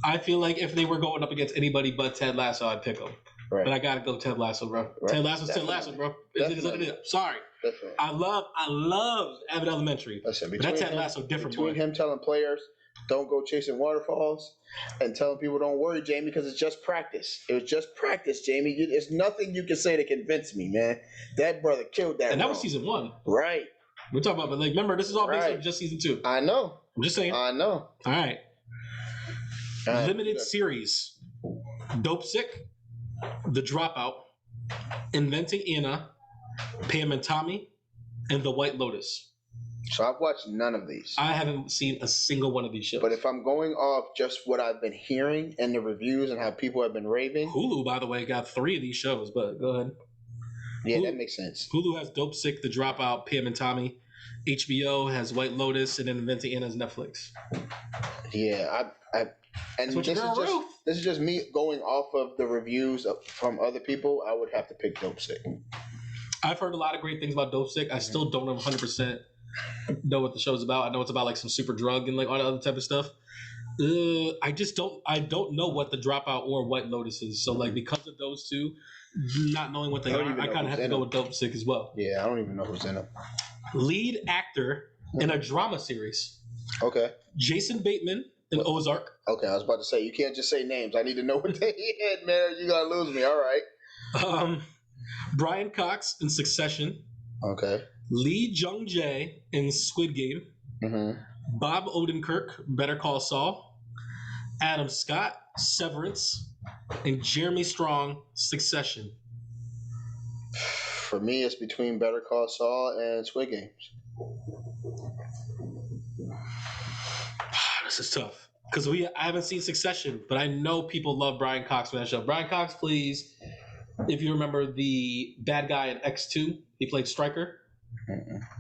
I feel like if they were going up against anybody but Ted Lasso, I'd pick them. Right. But I gotta go Ted Lasso, bro. Right. Ted Lasso's Ted Lasso, bro. It is what it is. Sorry. Definitely. I love Abbott Elementary. Listen, but that Ted Lasso different. Between him telling players, don't go chasing waterfalls, and telling people, don't worry, Jamie, because it's just practice. It was just practice, Jamie. There's nothing you can say to convince me, man. That brother killed that. And that was season 1. Right. We're talking about, but like, remember, this is all based on just season 2. I know. I'm just saying. I know. All right. Limited series. Dope Sick. The Dropout. Inventing Anna. Pam and Tommy. And The White Lotus. So I've watched none of these. I haven't seen a single one of these shows. But if I'm going off just what I've been hearing and the reviews and how people have been raving. Hulu, by the way, got 3 of these shows, but go ahead. Yeah, Hulu, that makes sense. Hulu has Dope Sick, The Dropout, Pam and Tommy. HBO has White Lotus, and then Inventing Anna's Netflix. Yeah, and this is just me going off of the reviews from other people. I would have to pick Dope Sick. I've heard a lot of great things about Dope Sick. I still don't know 100% know what the show's about. I know it's about like some super drug and like all that other type of stuff. I don't know what The Dropout or White Lotus is. So like because of those 2, not knowing what they are, I kind of have to go with Dope Sick as well. Yeah, I don't even know who's in them. Lead actor in a drama series. Okay. Jason Bateman in Ozark. Okay, I was about to say, you can't just say names. I need to know what they had, man. You're going to lose me. All right. Brian Cox in Succession. Okay. Lee Jung-jae in Squid Game. Bob Odenkirk, Better Call Saul. Adam Scott, Severance. And Jeremy Strong, Succession. For me, it's between Better Call Saul and Squid Games. This is tough because I haven't seen Succession, but I know people love Brian Cox for that show. Brian Cox, please, if you remember the bad guy in X2, he played Stryker.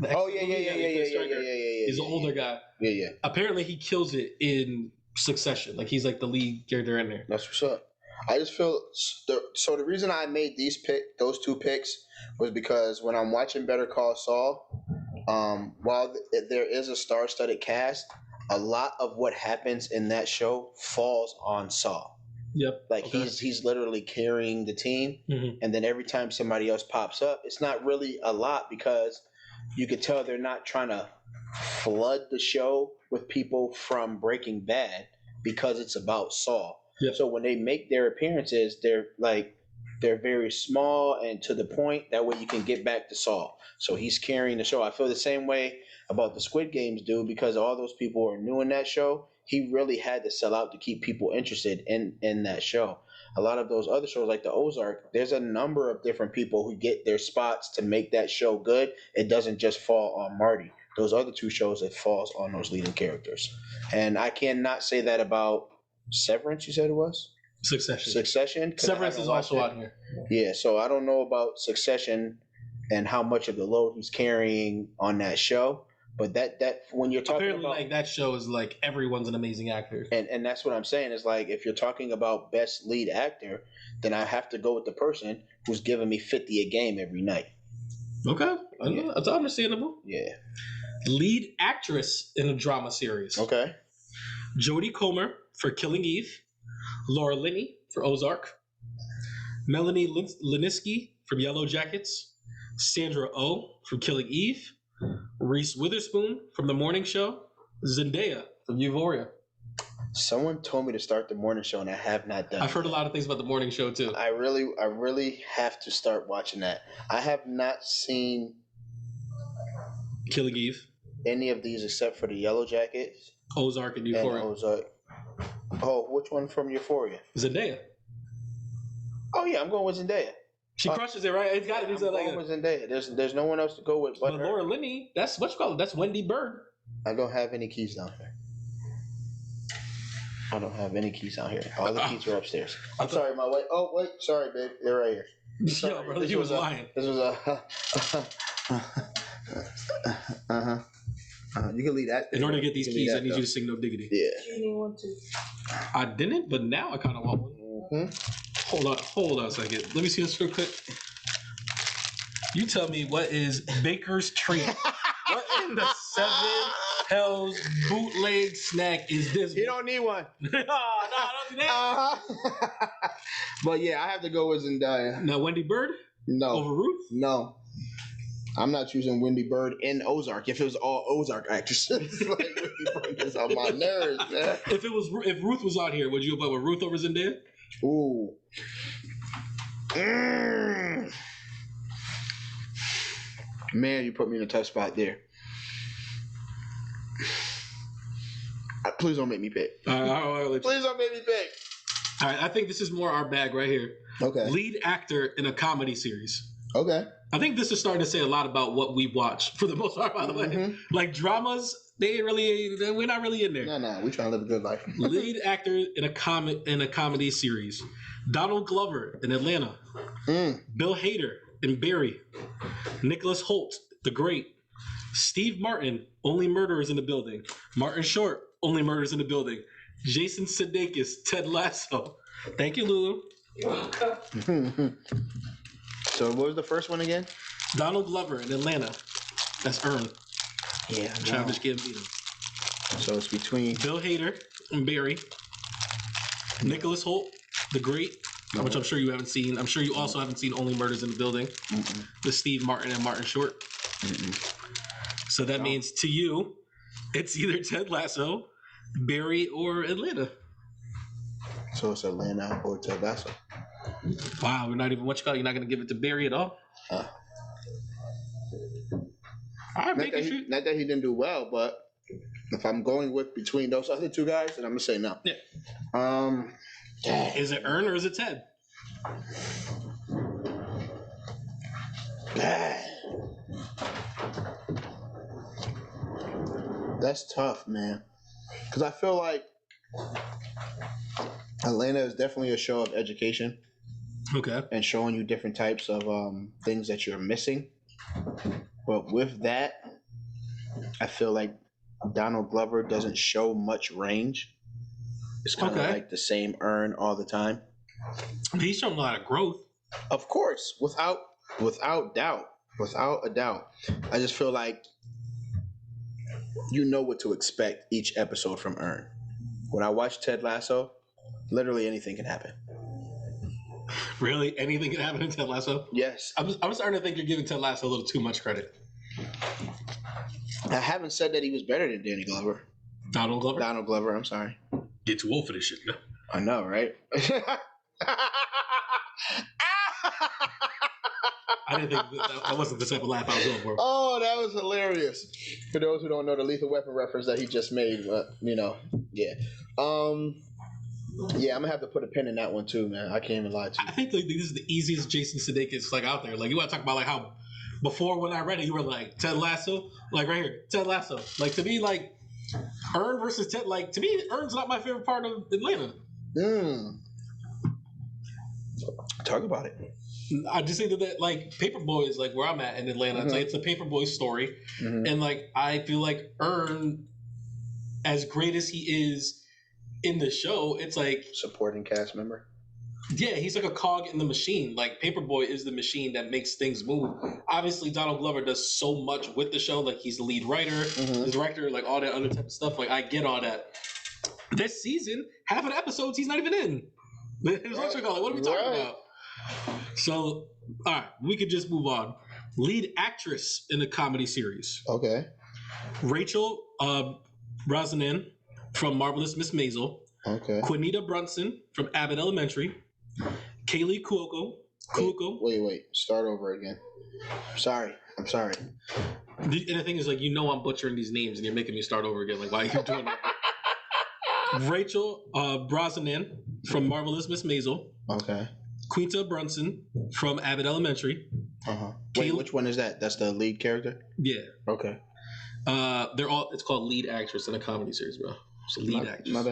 Oh yeah. He's an older guy. Yeah. Apparently, he kills it in Succession. Like he's like the lead character in there. That's what's up. I just feel so. The reason I made those two picks, was because when I'm watching Better Call Saul, while there is a star-studded cast, a lot of what happens in that show falls on Saul. Yep. Like he's literally carrying the team, and then every time somebody else pops up, it's not really a lot because you could tell they're not trying to flood the show with people from Breaking Bad because it's about Saul. Yep. So when they make their appearances, they're very small and to the point. That way you can get back to Saul. So he's carrying the show. I feel the same way about the Squid Games dude because all those people are new in that show. He really had to sell out to keep people interested in that show. A lot of those other shows like the Ozark, there's a number of different people who get their spots to make that show good. It doesn't just fall on Marty. Those other two shows, it falls on those leading characters. And I cannot say that about Severance, you said it was? Succession. Severance is also out here. Yeah, so I don't know about Succession and how much of the load he's carrying on that show. But that when you're talking apparently about, like that show is like everyone's an amazing actor, and that's what I'm saying is like if you're talking about best lead actor, then I have to go with the person who's giving me 50 a game every night. Okay, that's understandable. Yeah. Lead actress in a drama series. Okay. Jodie Comer for Killing Eve, Laura Linney for Ozark, Melanie Liniski from Yellow Jackets, Sandra Oh from Killing Eve, Reese Witherspoon from The Morning Show, Zendaya from Euphoria. Someone told me to start The Morning Show, and I have not done. I've heard a lot of things about The Morning Show too. I really have to start watching that. I have not seen Killing Eve, any of these except for the Yellow Jackets, Ozark, and Euphoria. And Ozark. Oh, which one from Euphoria? Zendaya. Oh yeah, I'm going with Zendaya. She crushes it, right? It's got to be something like that. Zendaya. There's no one else to go with but her. Laura Linney, that's what you call it. That's Wendy Bird. I don't have any keys down here. I don't have any keys down here. All the keys are upstairs. I'm sorry, my wife. Oh wait, sorry, babe. They're right here. Yo, brother, he was lying. This was a. You can leave that. In order to get these keys, I need you to sing No Diggity. Yeah. You didn't want to. I didn't, but now I kind of want one. Mm-hmm. Hold on a second. Let me see this real quick. You tell me what is Baker's Treat? What in the seven hells bootleg snack is this? You don't need one. No, I don't do that. But yeah, I have to go with Zendaya. Now, Wendy Bird? No. Over Ruth? No. I'm not choosing Wendy Bird in Ozark. If it was all Ozark actresses, like Wendy Bird is on my nerves, man. If Ruth was on here, would you have put with Ruth over Zendaya? Ooh. Man, you put me in a tough spot there. Please don't make me pick. Please don't make me pick. All right, I think this is more our bag right here. Okay. Lead actor in a comedy series. Okay. I think this is starting to say a lot about what we watch for the most part, by the way. Like dramas, we're not really in there. No, we trying to live a good life. Lead actor in a comedy series. Donald Glover in Atlanta. Bill Hader in Barry. Nicholas Hoult, The Great. Steve Martin, Only Murderers in the Building. Martin Short, Only Murders in the Building. Jason Sudeikis, Ted Lasso. Thank you, Lulu. You're welcome. So what was the first one again? Donald Glover in Atlanta. That's Earn. Yeah. Travis Gambino. So it's between Bill Hader and Barry. Nicholas Hoult, The Great, which I'm sure you haven't seen. I'm sure you also haven't seen Only Murders in the Building. With Steve Martin and Martin Short. So that means to you, it's either Ted Lasso, Barry, or Atlanta. So it's Atlanta or Ted Lasso. Wow, we're not even what you call. You're not going to give it to Barry at all. All right, not that he didn't do well, but if I'm going with between those other two guys, then I'm gonna say no. Yeah. Is it Earn or is it Ted? That's tough, man. Because I feel like Atlanta is definitely a show of education Okay. and showing you different types of things that you're missing. But with that, I feel like Donald Glover doesn't show much range. It's kind of like the same earn all the time. He's shown a lot of growth. Of course, without doubt, without a doubt. I just feel like you know what to expect each episode from Earn. When I watch Ted Lasso, literally anything can happen. Really? Anything can happen in Ted Lasso? Yes. I'm starting to think you're giving Ted Lasso a little too much credit. I haven't said that he was better than Danny Glover. Donald Glover? Donald Glover, I'm sorry. Get too old for this shit, no? I know, right? I didn't think that wasn't the type of laugh I was going for. Oh, that was hilarious. For those who don't know the Lethal Weapon reference that he just made, yeah. Yeah, I'm gonna have to put a pin in that one too, man. I can't even lie to you. I think like, this is the easiest Jason Sudeikis like out there. Like you want to talk about like how before when I read it, you were like Ted Lasso, like right here, Ted Lasso. Like to me, like Earn versus Ted. Like to me, Earn's not my favorite part of Atlanta. Talk about it. I just think that like Paperboy is like where I'm at in Atlanta. Mm-hmm. It's like it's a Paperboy story, and like I feel like Earn, as great as he is in the show, it's like Supporting cast member. yeah, he's like a cog in the machine. Like Paperboy is the machine that makes things move. Obviously, Donald Glover does so much with the show. Like he's the lead writer, the director, like all that other type of stuff. Like I get all that. This season, half of the episodes he's not even in. It was like, what are we talking about? So, all right, we could just move on. Lead actress in the comedy series. Okay. Rachel Brosnahan from Marvelous Miss Maisel. Okay. Quinita Brunson from Abbott Elementary. Kaylee Cuoco. Wait. Start over again. I'm sorry. And the thing is, like, you know I'm butchering these names and you're making me start over again. Like, why are you doing that? Rachel Brosnahan from Marvelous Miss Maisel. Okay. Quinta Brunson from Abbott Elementary. Wait, which one is that? That's the lead character? Yeah. Okay. They're all. It's called lead actress in a comedy series, bro. So lead actress. My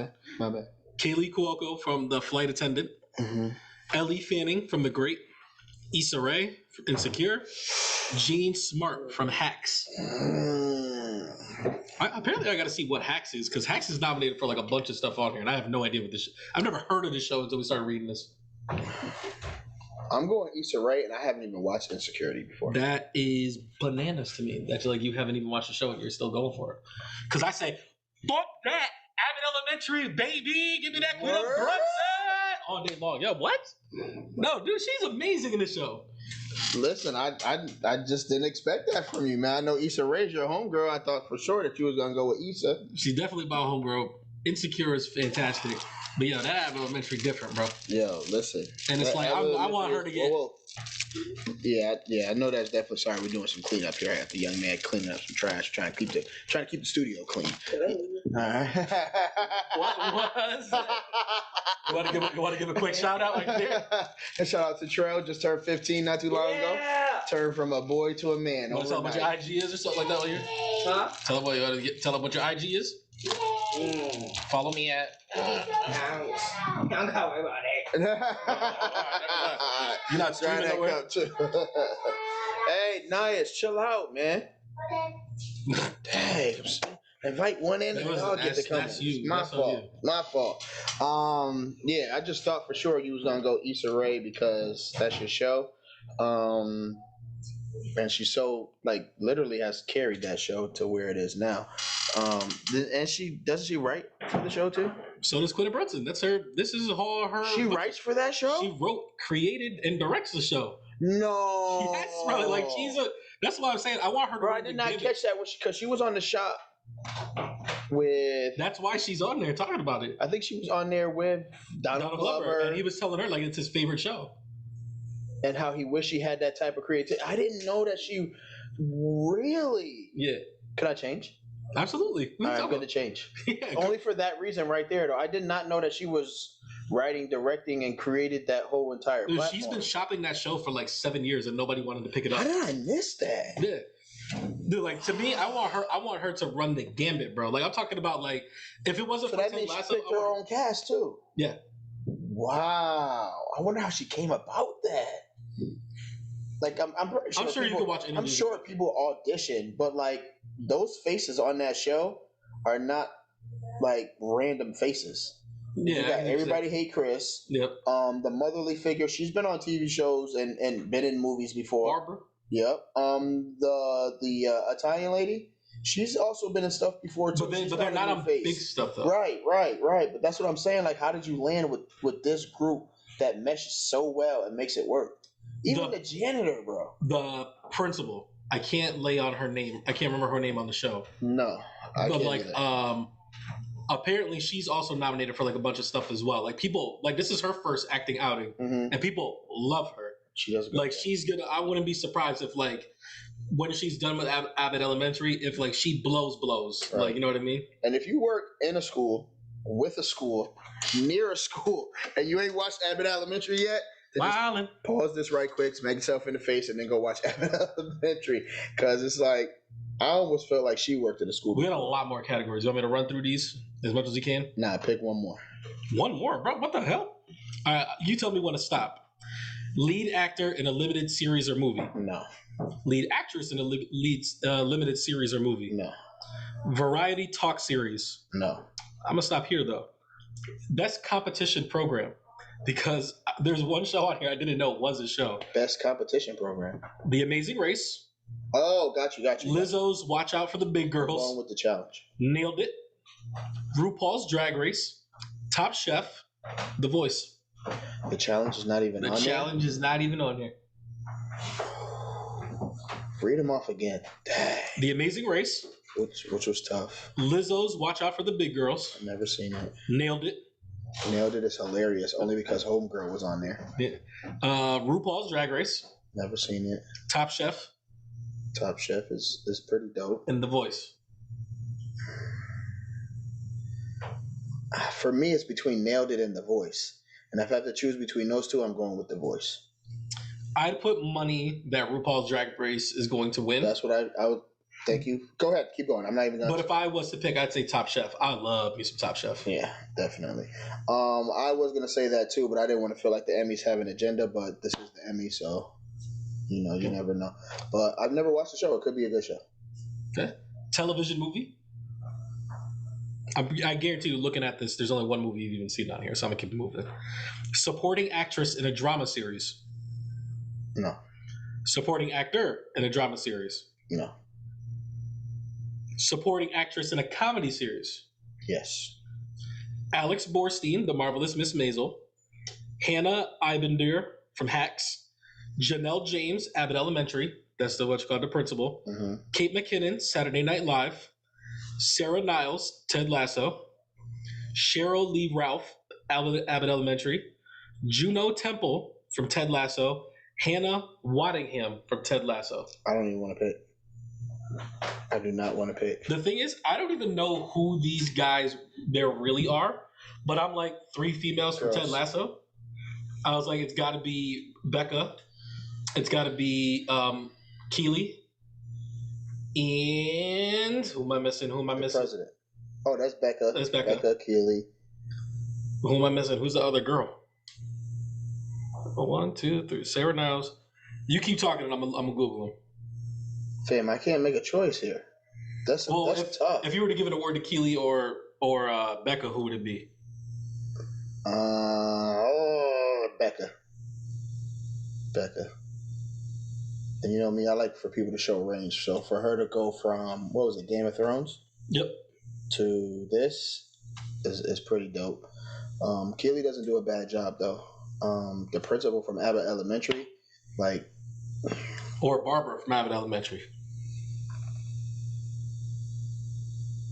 bad. Kaylee Cuoco from The Flight Attendant. Ellie Fanning from The Great. Issa Rae from Insecure. Jean Smart from Hacks. Apparently, I got to see what Hacks is because Hacks is nominated for like a bunch of stuff on here, and I have no idea what this. I've never heard of this show until we started reading this. I'm going Issa Rae, and I haven't even watched Insecurity before. That is bananas to me. That like you haven't even watched the show and you're still going for it. Because I say, fuck that, Abbott Elementary, baby, give me that Quinta Brunson all day long. Yo, what? No, dude, she's amazing in the show. Listen, I just didn't expect that from you, man. I know Issa Rae's your homegirl. I thought for sure that you was gonna go with Issa. She's definitely my homegirl. Insecure is fantastic. But yeah, that Abbott Elementary different, bro. Yo, listen. And it's like, I want her to get... Whoa. Yeah, I know that's definitely... Sorry, we're doing some cleanup here. I got the young man cleaning up some trash, trying to keep the studio clean. All right. What was that? You want to give a quick shout out right there? And shout out to Trell, just turned 15 not too long ago. Turned from a boy to a man. You want to tell them what your IG is or something like that on here? Huh? Tell them what your IG is. Follow me at. Don't worry about it. You're not streaming that nowhere. cup too. Hey, Nias, chill out, man. Dang, invite one in and I'll get the comment. That's you. My fault. Yeah, I just thought for sure you was gonna go Issa Rae because that's your show. And she so like literally has carried that show to where it is now. And doesn't she write for the show too? So does Quinta Brunson. That's her. This is all her. She writes for that show. She wrote, created, and directs the show. No. Yes, bro. Like that's what I'm saying. I want her to. Bro, I did not catch that because she was on the shop with. That's why she's on there talking about it. I think she was on there with Donald Glover, and he was telling her like it's his favorite show, and how he wished he had that type of creativity. I didn't know that she really. Yeah. Could I change? Absolutely. All right, I'm going to change. Yeah, only for that reason right there, though. I did not know that she was writing, directing, and created that whole entire Dude, platform. she's been shopping that show for like 7 years and nobody wanted to pick it up. How did I miss that? Yeah. Dude, like to me, I want her to run the gambit, bro. Like I'm talking about like if it wasn't So for that Ted means she Lasso, picked her own cast too. Yeah. Wow. I wonder how she came about that. Like I'm pretty sure. I'm sure you can watch I'm interviews. sure people audition, but like those faces on that show are not like random faces. Yeah, You got Everybody Hate Chris. Yep. The motherly figure. She's been on TV shows and been in movies before. Barbara. Yep. The Italian lady. She's also been in stuff before too. But they're not on big stuff though. Right. But that's what I'm saying. Like, how did you land with this group that meshes so well and makes it work? Even the janitor, bro. The principal. I can't lay on her name. I can't remember her name on the show. No, I but can't like, do that. apparently she's also nominated for like a bunch of stuff as well. Like people, like this is her first acting outing, and people love her. She does. Like she's gonna. I wouldn't be surprised if like when she's done with Abbott Elementary, if like she blows, Right. like you know what I mean. And if you work in a school, with a school, near a school, and you ain't watched Abbott Elementary yet, then just Wildin'. pause this right quick, smack yourself in the face, and then go watch Abbott Elementary. Because it's like, I almost felt like she worked in a school. We got a lot more categories. You want me to run through these as much as you can? Nah, pick one more. One more, bro. What the hell? You tell me when to stop. Lead actor in a limited series or movie. No. Lead actress in a limited series or movie. No. Variety talk series. No. I'm gonna stop here though. Best competition program, because there's one show on here I didn't know was a show. Best competition program. The Amazing Race. Oh, got you. Lizzo's Watch Out for the Big Girls. Going with the challenge. Nailed it. RuPaul's Drag Race. Top Chef. The Voice. The challenge is not even on there. The challenge is not even on here. Read them off again. Dang. The Amazing Race. Which was tough. Lizzo's Watch Out for the Big Girls. I've never seen it. Nailed it. Nailed it is hilarious, only because Homegirl was on there. Yeah. RuPaul's Drag Race. Never seen it. Top Chef. Top Chef is pretty dope. And The Voice. For me, it's between Nailed It and The Voice. And if I have to choose between those two, I'm going with The Voice. I'd put money that RuPaul's Drag Race is going to win. That's what I would. Thank you. Go ahead. Keep going. I'm not even going to. But if I was to pick, I'd say Top Chef. I love me some Top Chef. Yeah, definitely. I was going to say that too, but I didn't want to feel like the Emmys have an agenda, but this is the Emmy, so, you never know. But I've never watched the show. It could be a good show. Okay. Television movie. I guarantee you, looking at this, there's only one movie you've even seen on here, so I'm going to keep moving. Supporting actress in a drama series. No. Supporting actor in a drama series. No. Supporting actress in a comedy series. Yes. Alex Borstein, The Marvelous Miss Maisel. Hannah Eibendur from Hacks. Janelle James, Abbott Elementary. That's the what you call the principal. Mm-hmm. Kate McKinnon, Saturday Night Live. Sarah Niles, Ted Lasso. Cheryl Lee Ralph, Abbott Elementary. Juno Temple from Ted Lasso. Hannah Waddingham from Ted Lasso. I don't even want to pick. I do not want to pick. The thing is, I don't even know who these guys there really are, but I'm like 3 females from Ted Lasso. I was like, it's got to be Becca. It's got to be Keely. And who am I missing? President. Oh, that's Becca. That's Becca. Becca, Keely. Who am I missing? Who's the other girl? 1, 2, 3. Sarah Niles. You keep talking and I'm going to Google them. Fam, I can't make a choice here. That's tough. If you were to give it a word to Keely or Becca, who would it be? Becca. And you know me, I like for people to show range. So for her to go from, what was it, Game of Thrones? Yep. To this is pretty dope. Keely doesn't do a bad job, though. The principal from Abbott Elementary, like... Or Barbara from Abbott Elementary.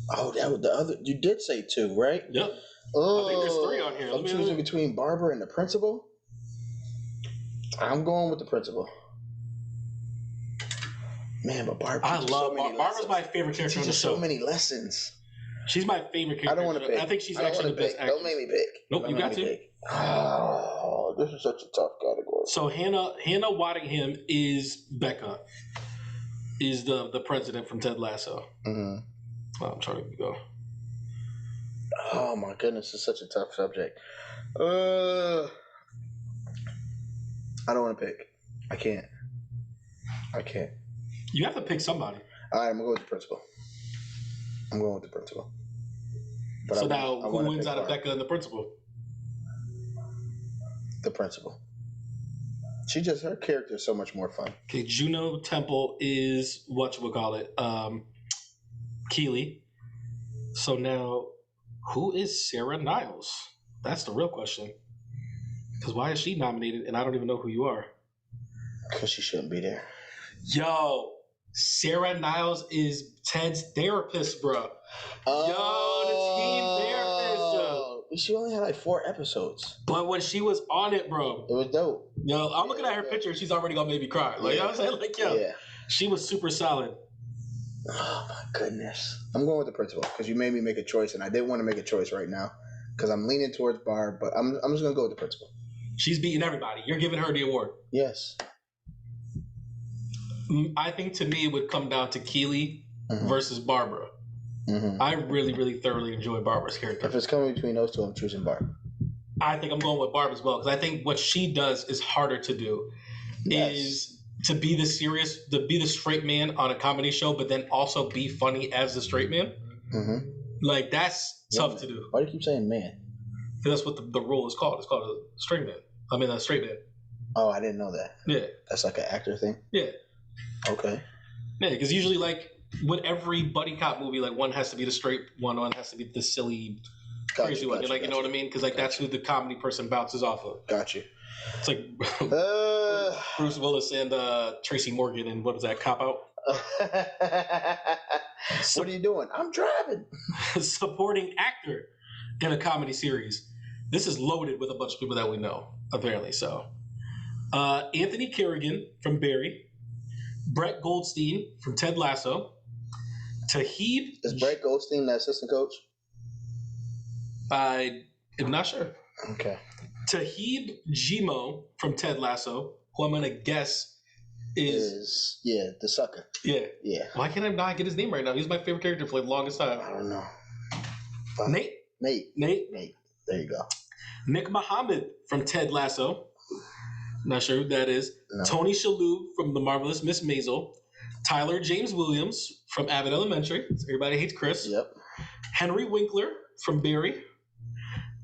Oh, that was the other... You did say 2, right? Yep. Oh, I think there's 3 on here. I'm choosing between Barbara and the principal. I'm going with the principal. Man, but Barbara... I love Barbara's my favorite character on the show. So many lessons. She's my favorite character. I don't want to pick. I think she's actually the best actress. Don't make me pick. Nope, you got to. Oh, this is such a tough category. So Hannah Waddingham is Becca, is the president from Ted Lasso. Mm-hmm. Oh, I'm trying to go. Oh my goodness, it's such a tough subject. I don't want to pick. I can't. You have to pick somebody. All right, I'm gonna go with the principal. But So now, who wins out of Becca and the principal? The principal. Her character is so much more fun. Okay, Juno Temple is whatchamacallit, Keely. So now, who is Sarah Niles? That's the real question. Because why is she nominated and I don't even know who you are? Because she shouldn't be there. Yo, Sarah Niles is Ted's therapist, bro. Yo, the team therapist, yo. She only had like 4 episodes. But when she was on it, bro. It was dope. Yo, I'm looking at her picture. She's already gonna make me cry. Like, you know what I'm saying? Like, yo, she was super solid. Oh, my goodness. I'm going with the principal because you made me make a choice, and I didn't want to make a choice right now because I'm leaning towards Barb, but I'm just going to go with the principal. She's beating everybody. You're giving her the award. Yes. I think to me it would come down to Keely versus Barbara. Mm-hmm. I really, really thoroughly enjoy Barbara's character. If it's coming between those two, I'm choosing Barb. I think I'm going with Barb as well because I think what she does is harder to do. Yes. Is to be the straight man on a comedy show, but then also be funny as the straight man. Mm-hmm. Like, that's tough to do. Why do you keep saying man? Because that's what the role is called. It's called a straight man. I mean, a straight man. Oh, I didn't know that. Yeah. That's like an actor thing? Yeah. Okay. Yeah, because usually, like, with every buddy cop movie, like, one has to be the straight one has to be the silly, crazy one. You know what I mean? Because, like, that's who the comedy person bounces off of. Got you. It's like Bruce Willis and Tracy Morgan and what was that, Cop Out? What are you doing? I'm driving. Supporting actor in a comedy series. This is loaded with a bunch of people that we know, apparently. So, Anthony Kerrigan from Barry, Brett Goldstein from Ted Lasso, Tahib. Is Brett Goldstein the assistant coach? I am not sure. Okay. Tahib Jimo from Ted Lasso, who I'm gonna guess is the sucker. Yeah. Why can't I not get his name right now? He's my favorite character for the longest time. I don't know. Nate. There you go. Nick Muhammad from Ted Lasso. Not sure who that is. No. Tony Shalhoub from The Marvelous Miss Maisel. Tyler James Williams from Abbott Elementary. Everybody Hates Chris. Yep. Henry Winkler from Barry.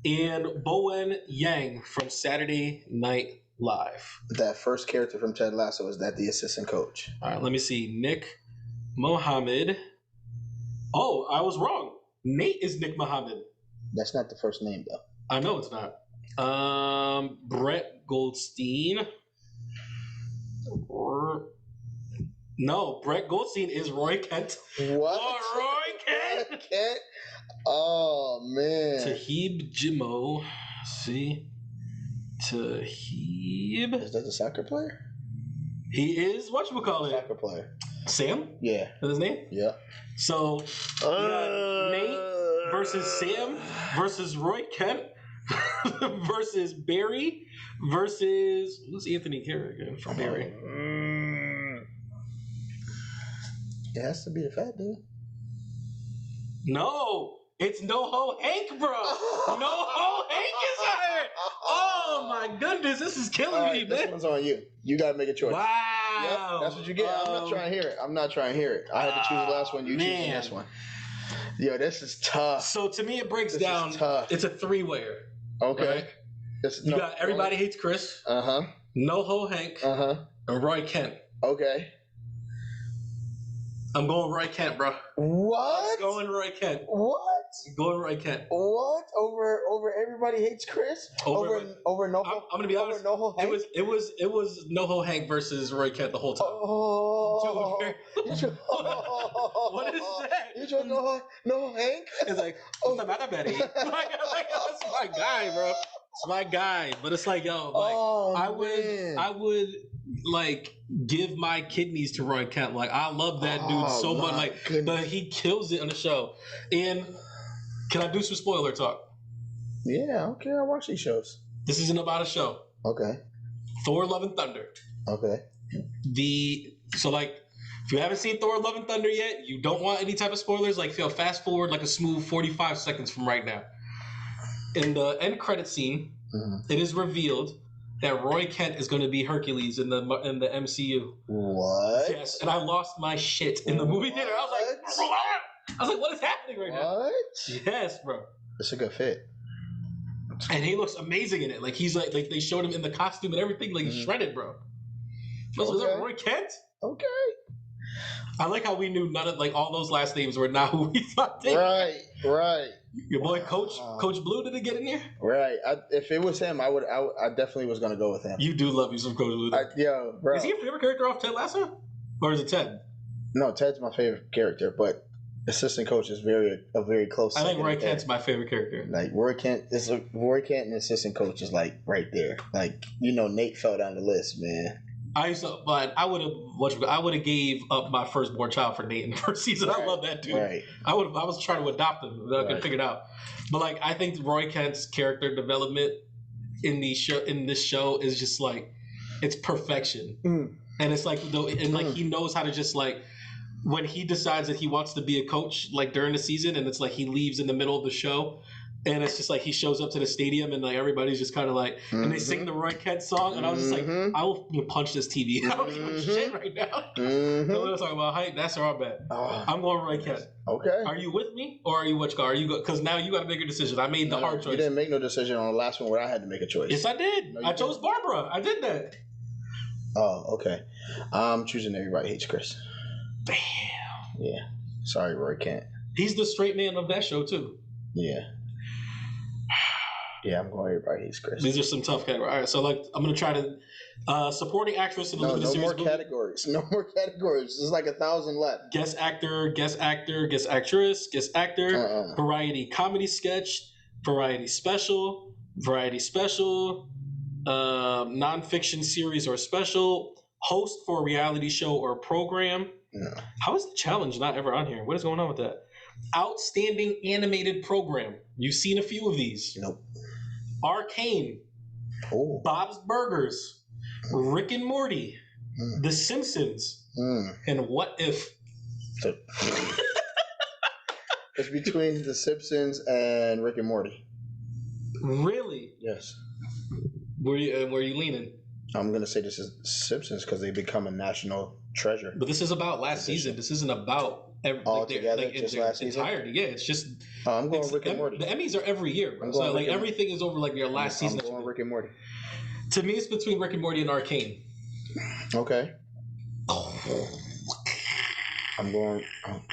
And Bowen Yang from Saturday Night Live. That first character from Ted Lasso, is that the assistant coach? All right, let me see. Nick Mohammed. Oh, I was wrong. Nate is Nick Mohammed. That's not the first name, though. I know it's not. Brett Goldstein. No, Brett Goldstein is Roy Kent. What? Oh, Roy Kent. Oh, man. Tahib Jimo. See? Tahib. Is that the soccer player? He is, whatchamacallit? Soccer player. Sam? Yeah. Is his name? Yeah. So, Nate versus Sam versus Roy Kent versus Barry versus... Who's Anthony Kerrigan from Barry? It has to be a fat dude. No, it's NoHo Hank, bro. NoHo Hank is here. Oh my goodness, this is killing me, man. This one's on you. You gotta make a choice. Wow. Yep, that's what you get. I'm not trying to hear it. I had to choose the last one. You choose the next one. Yo, this is tough. So to me, it breaks down. It's a 3-wayer. Okay. Right? You got Everybody Hates Chris. NoHo Hank. And Roy Kent. Okay. I'm going Roy Kent, bro. What? I'm going Roy Kent. What? I'm going Roy Kent. What? Over Everybody Hates Chris? Over NoHo? I'm gonna be honest. NoHo Hank? It was NoHo Hank versus Roy Kent the whole time. Oh. What is that? You chose NoHo Hank? It's like, what's the matter, Betty? Like, that's my guy, bro. It's my guy. But it's like, yo, like, I would like give my kidneys to Roy Kent. Like, I love that dude so much. Like, but he kills it on the show. And can I do some spoiler talk? Yeah, I don't care. I watch these shows. This isn't about a show. Okay. Thor: Love and Thunder. Okay. If you haven't seen Thor: Love and Thunder yet, you don't want any type of spoilers. Like, feel fast forward like a smooth 45 seconds from right now. In the end credit scene, it is revealed that Roy Kent is going to be Hercules in the MCU. What? Yes, and I lost my shit in the movie theater. I was like, what is happening right now? What? Yes, bro. It's a good fit. And he looks amazing in it. Like, he's like they showed him in the costume and everything, like he's shredded, bro. Was that Roy Kent? Okay. I like how we knew none of all those last names were not who we thought they were. Right. Your boy Coach Blue, did he get in there? Right. If it was him, I definitely was gonna go with him. You do love you some Coach Blue. Yo, bro. Is he your favorite character off Ted Lasso? Or is it Ted? No, Ted's my favorite character, but assistant coach is a very close. I think Roy Kent's my favorite character. Like Roy Kent and assistant coach is like right there. Like, Nate fell down the list, man. I would have gave up my firstborn child for Nate in the first season. Right. I love that dude. Right. I was trying to adopt him. I couldn't figure it out. But I think Roy Kent's character development in this show is just it's perfection. And it's he knows how to just when he decides that he wants to be a coach during the season, and it's he leaves in the middle of the show. And it's just he shows up to the stadium and everybody's just kind of and they sing the Roy Kent song, and I was just I will punch this TV. I don't give a shit right now. We're talking about height. That's our bet. I'm going Roy Kent. Okay. Are you with me or are you which guy? Are you because now you got to make a decision. I made the hard choice. You didn't make no decision on the last one where I had to make a choice. Yes, I did. No, I chose Barbara. I did that. Oh, okay. I'm choosing Everybody Hates Chris. Damn. Yeah. Sorry, Roy Kent. He's the straight man of that show too. Yeah. Yeah, I'm going Everybody Hates Chris. These are some tough categories. All right, so I'm gonna try to supporting actress in a limited series. No more categories. No more categories. There's 1,000 left. Guest actor, guest actress, guest actor, variety comedy sketch, variety special, nonfiction series or special, host for a reality show or program. No. How is the challenge not ever on here? What is going on with that? Outstanding animated program. You've seen a few of these. Nope. Arcane, Bob's Burgers, Rick and Morty, The Simpsons, and What If? It's between The Simpsons and Rick and Morty. Really? Yes. Where you leaning? I'm gonna say this is Simpsons because they become a national treasure. But this is about last season. This isn't about all together, just last season. Entirety. Yeah, it's just. I'm going Rick and Morty. The Emmys are every year, bro. So everything is over your last season. I'm going Rick and Morty. To me, it's between Rick and Morty and Arcane. Okay. I'm going.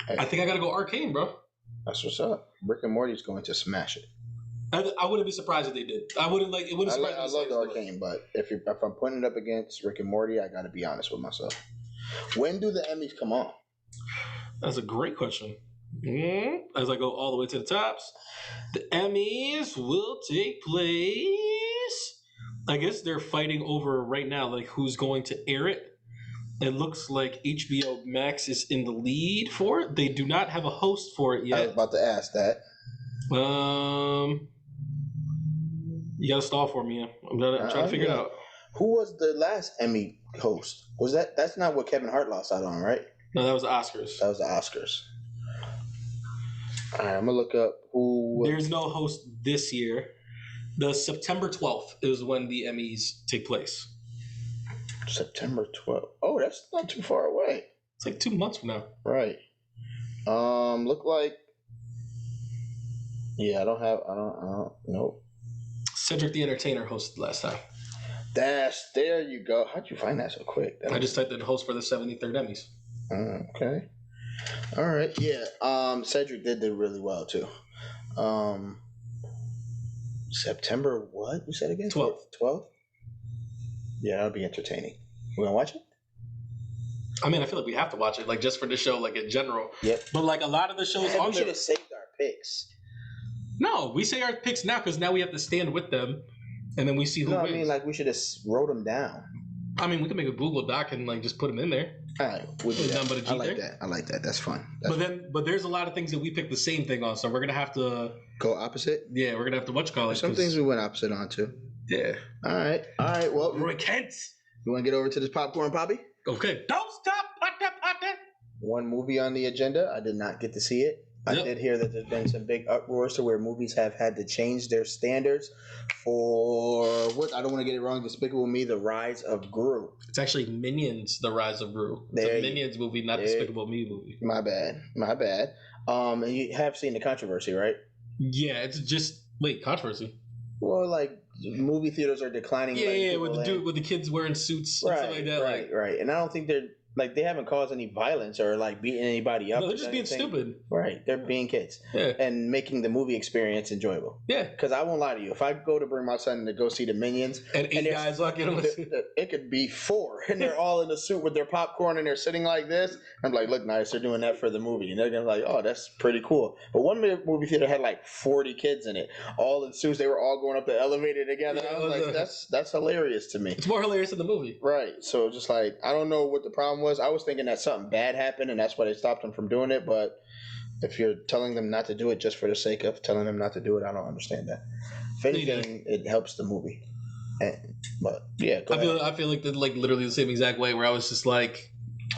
I think I gotta go Arcane, bro. That's what's up. Rick and Morty's going to smash it. I wouldn't be surprised if they did. I wouldn't It wouldn't surprise me. I love the Arcane, but if I'm putting it up against Rick and Morty, I got to be honest with myself. When do the Emmys come on? That's a great question. As I go all the way to the tops, the Emmys will take place. I guess they're fighting over right now, who's going to air it. It looks like HBO Max is in the lead for it. They do not have a host for it yet. I was about to ask that. You gotta stall for me. I'm trying to figure it out. Who was the last Emmy host? Was that's not what Kevin Hart lost out on, right? No, that was the Oscars. That was the Oscars. All right, I'm gonna look up who. There's no host this year. The September 12th is when the Emmys take place. September 12th. Oh, that's not too far away. It's 2 months from now. Right. Look like. Yeah, I don't. Nope. Cedric the Entertainer hosted last time. There you go. How'd you find that so quick? I just typed in host for the 73rd Emmys. Okay. All right. Yeah. Cedric did really well too. September what? You said again? 12th? Yeah, that'll be entertaining. We gonna watch it? I mean, I feel like we have to watch it, just for the show, in general. Yep. But a lot of the shows on we should have saved our picks. No, we say our picks now because now we have to stand with them, and then we see who wins. I mean, we should have wrote them down. I mean, we can make a Google Doc and just put them in there. All right, we'll do that. I like that. That's fun. But there's a lot of things that we picked the same thing on, so we're gonna have to go opposite. Yeah, we're gonna have to Some things we went opposite on too. Yeah. All right. Well, Roy Kent. you want to get over to this popcorn, Papi? Okay. Don't stop. Poppin'. One movie on the agenda. I did not get to see it. I did hear that there's been some big uproars to where movies have had to change their standards for what I don't want to get it wrong. Despicable Me: The Rise of Gru. It's actually Minions: The Rise of Gru. It's a Minions movie, not Despicable Me movie. My bad. And you have seen the controversy, right? Yeah, it's just controversy. Well, like movie theaters are declining. Yeah, with the kids wearing suits and stuff like that. Right. And I don't think they haven't caused any violence or like beating anybody up. No, they're just being stupid. Right. They're being kids. Yeah. And making the movie experience enjoyable. Yeah. Because I won't lie to you. If I go to bring my son to go see the Minions. And eight guys walking on it could be 4. And they're all in a suit with their popcorn and they're sitting like this. I'm like, look nice. They're doing that for the movie. And they're going to be like, oh, that's pretty cool. But one movie theater had like 40 kids in it. All in suits. They were all going up the elevator together. I was like, that's hilarious to me. It's more hilarious than the movie. Right. So just like, I don't know what the problem was. I was thinking that something bad happened and that's why they stopped them from doing it. But if you're telling them not to do it just for the sake of telling them not to do it, I don't understand that. If anything, it helps the movie. But yeah, I feel like literally the same exact way where I was just like,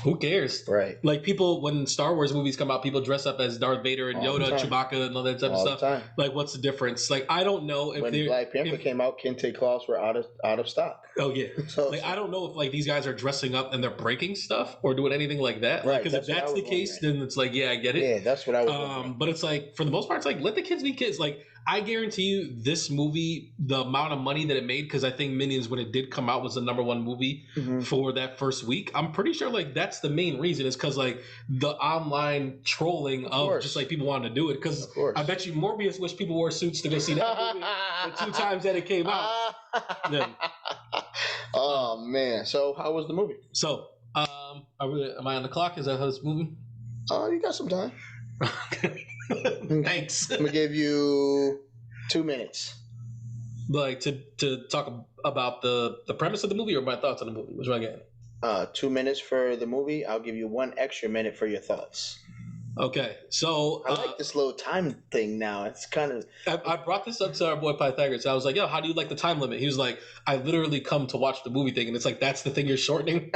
who cares? Right. Like people, when Star Wars movies come out, people dress up as Darth Vader and Yoda and Chewbacca and all that type of stuff. Like, what's the difference? Like, I don't know if when Black Panther came out, kente cloths were out of stock. Oh yeah. So I don't know if like these guys are dressing up and they're breaking stuff or doing anything like that. Right. Because if that's the case, then it's like, yeah, I get it. Yeah, that's what I was. But it's like for the most part, it's like let the kids be kids. Like I guarantee you, this movie, the amount of money that it made, because I think Minions, when it did come out, was the #1 movie for that first week. I'm pretty sure like that's the main reason is because like the online trolling of just like people wanting to do it. Because I bet you Morbius wish people wore suits to go see that movie the 2 times that it came out. Yeah. Oh man! So how was the movie? So am I on the clock? Is that how it's moving? You got some time. Thanks. I'm gonna give you 2 minutes. Like to talk about the premise of the movie or my thoughts on the movie. Which one again? 2 minutes for the movie. I'll give you 1 extra minute for your thoughts. Okay, so I like this little time thing now. It's kind of. I brought this up to our boy Pythagoras. I was like, "Yo, how do you like the time limit?" He was like, "I literally come to watch the movie thing," and it's like that's the thing you're shortening.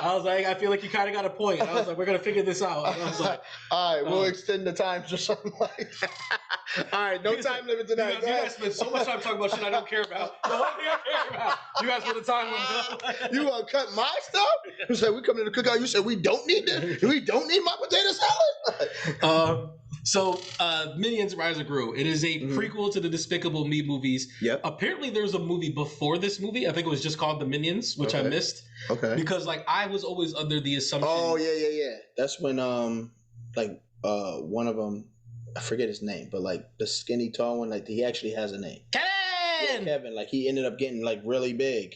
I was like, I feel like you kind of got a point. I was like, we're gonna figure this out. And I was like, all right, we'll extend the times or something like that. All right, no time limit tonight. You guys spend so much time talking about shit I don't care about. The whole thing I care about. You guys put the time limit. You want to cut my stuff? You said we come to the cookout. You said we don't need this. We don't need my potato salad. So, Minions: Rise of Gru. It is a prequel to the Despicable Me movies. Yep. Apparently, there's a movie before this movie. I think it was just called The Minions, which I missed. Okay. Because like I was always under the assumption. Oh yeah. That's when one of them, I forget his name, but like the skinny tall one, like he actually has a name. Kevin. Yeah, Kevin. Like he ended up getting like really big.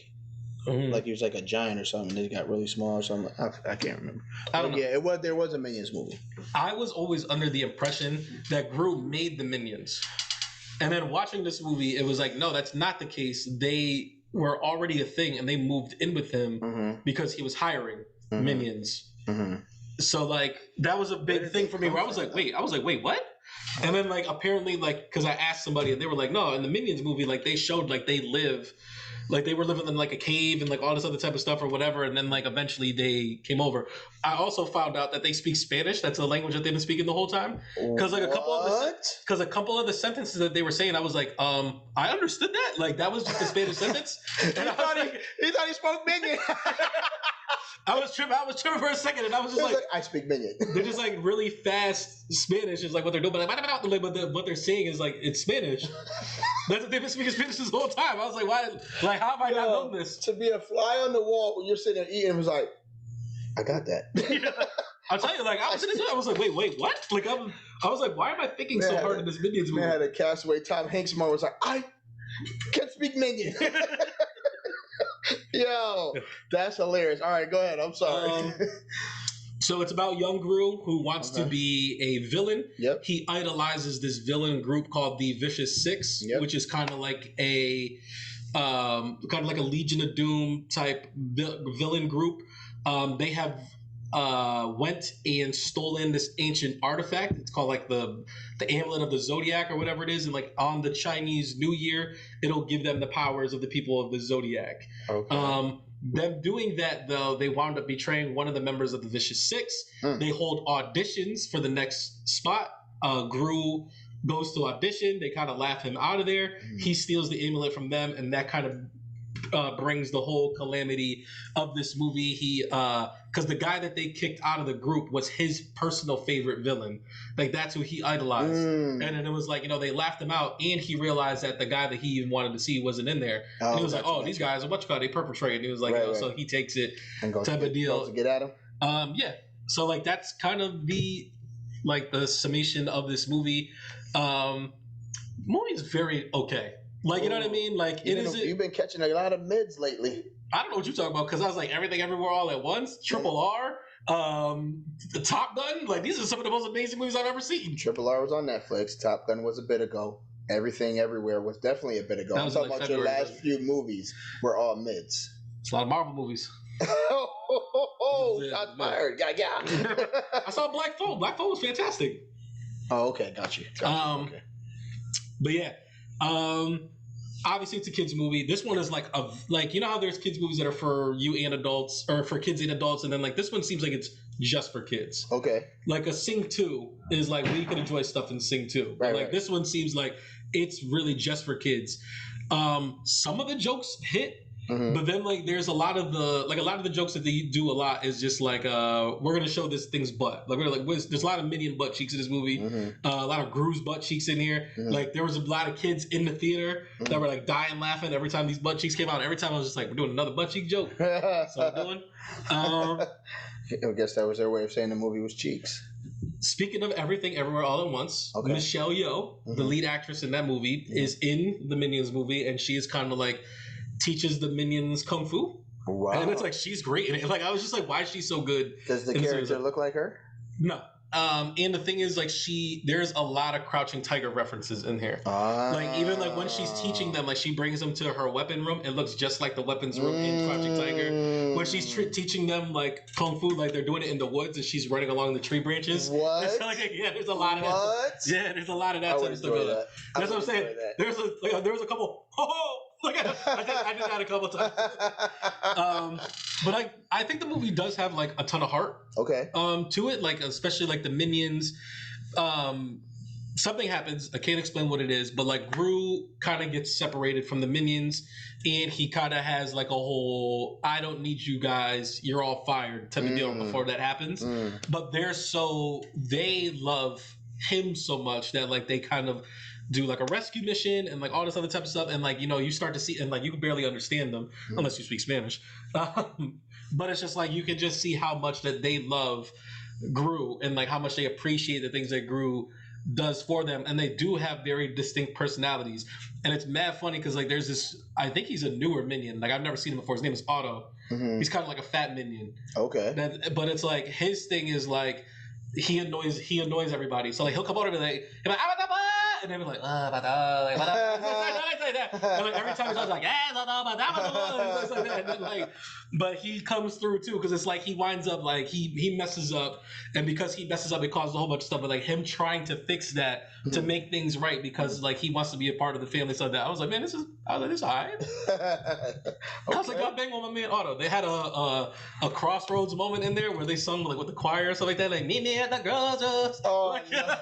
Like he was like a giant or something. Then he got really small or something. I can't remember. I don't know. Yeah, there was a Minions movie. I was always under the impression that Gru made the Minions. And then watching this movie, it was like, no, that's not the case. They were already a thing and they moved in with him because he was hiring Minions. So like that was a big thing for me where I was like, wait, what? And then like apparently like because I asked somebody and they were like, no, in the Minions movie, like they showed like they live. Like they were living in like a cave and like all this other type of stuff or whatever, and then like eventually they came over. I also found out that they speak Spanish. That's the language that they've been speaking the whole time. Because like a couple of the sentences that they were saying, I was like, I understood that. Like that was just a Spanish sentence. And he thought he spoke Minion. I was tripping for a second, and I was just like, I speak Minion. They're just like really fast Spanish is like what they're doing, but what they're saying is like it's Spanish. That's what they've been speaking Spanish this whole time. I was like, why? Like, how have I not known this? To be a fly on the wall when you're sitting there eating, was like, I got that. Yeah. I'll tell you, like, I was sitting there, I was like, wait, what? Like, I was like, why am I thinking so hard in this Minions movie? Man had a Castaway Tom Hanks moment. Was like, I can't speak Minion. Yo, that's hilarious. All right, go ahead. I'm sorry. So it's about young Gru who wants to be a villain. Yep. He idolizes this villain group called the Vicious Six, which is kind of like a Legion of Doom type villain group. They have went and stolen this ancient artifact. It's called like the amulet of the zodiac or whatever it is, and like on the Chinese New Year, it'll give them the powers of the people of the zodiac. Okay. Them doing that though, they wound up betraying one of the members of the Vicious Six. They hold auditions for the next spot. Gru goes to audition. They kind of laugh him out of there. He steals the amulet from them, and that kind of brings the whole calamity of this movie. He because the guy that they kicked out of the group was his personal favorite villain. Like that's who he idolized. And then it was like, you know, they laughed him out, and he realized that the guy that he even wanted to see wasn't in there. And he was like, oh, these guys are what you call, they perpetrated. And he was like, Right. So he takes it And goes type of deal. to get at him. Yeah. So like that's kind of the summation of this movie. Movie is very okay. Like, you know what I mean? Like You've been catching a lot of mids lately. I don't know what you're talking about, because I was like Everything Everywhere All at Once, Triple R, the Top Gun. Like these are some of the most amazing movies I've ever seen. Triple R was on Netflix. Top Gun was a bit ago. Everything Everywhere was definitely a bit ago. I'm talking about your last few movies were all mids. It's a lot of Marvel movies. Shots fired. Yeah. I saw Black Phone. Black Phone was fantastic. Oh, okay. Got you. Okay. But yeah. Obviously it's a kids movie. This one is like you know how there's kids movies that are for you and adults, or for kids and adults, and then like this one seems like it's just for kids. Okay. Like a Sing 2 is like we can enjoy stuff in Sing 2. Right, like this one seems like it's really just for kids. Some of the jokes hit. But then like there's a lot of the jokes that they do a lot is just like we're gonna show this thing's butt. Like there's a lot of Minion butt cheeks in this movie. A lot of Gru's butt cheeks in here. Like there was a lot of kids in the theater that were like dying laughing every time these butt cheeks came out. Every time I was just like, we're doing another butt cheek joke. That's what I'm doing. I guess that was their way of saying the movie was cheeks. Speaking of Everything Everywhere All at Once, Michelle Yeoh, the lead actress in that movie, is in the Minions movie, and she is kind of like teaches the Minions kung fu. Wow. And it's like she's great in it. Like I was just like, why is she so good? Does the character look like her? No. And the thing is, like, there's a lot of Crouching Tiger references in here. Like even like when she's teaching them, like she brings them to her weapon room. It looks just like the weapons room in Crouching Tiger. When she's teaching them like kung fu, like they're doing it in the woods, and she's running along the tree branches. What? So, like, yeah, there's a lot of that. Yeah, there's a lot of that type of stuff. That's what I'm saying. There was a couple. Like I did that a couple times. But I think the movie does have like a ton of heart. Okay. To it, like especially like the Minions. Something happens. I can't explain what it is, but like Gru kind of gets separated from the Minions, and he kind of has like a whole "I don't need you guys, you're all fired" type of deal before that happens. But they love him so much that like they kind of do like a rescue mission and like all this other type of stuff, and like, you know, you start to see, and like you can barely understand them unless you speak Spanish, but it's just like you can just see how much that they love Gru and like how much they appreciate the things that Gru does for them, and they do have very distinct personalities. And it's mad funny because like there's this, I think he's a newer Minion, like I've never seen him before. His name is Otto. He's kind of like a fat Minion. Okay. But it's like his thing is like he annoys everybody. So like he'll come over and be like and they'll be like, and like every time he's like, and then, like, but he comes through too, because it's like he winds up like he messes up, and because he messes up, it causes a whole bunch of stuff. But like him trying to fix that to make things right, because like he wants to be a part of the family. So that I was like, man, this is all right. I was like, God dang on my man Otto. They had a Crossroads moment in there where they sung like with the choir or stuff like that, like meet me at the girls. Oh, like, no.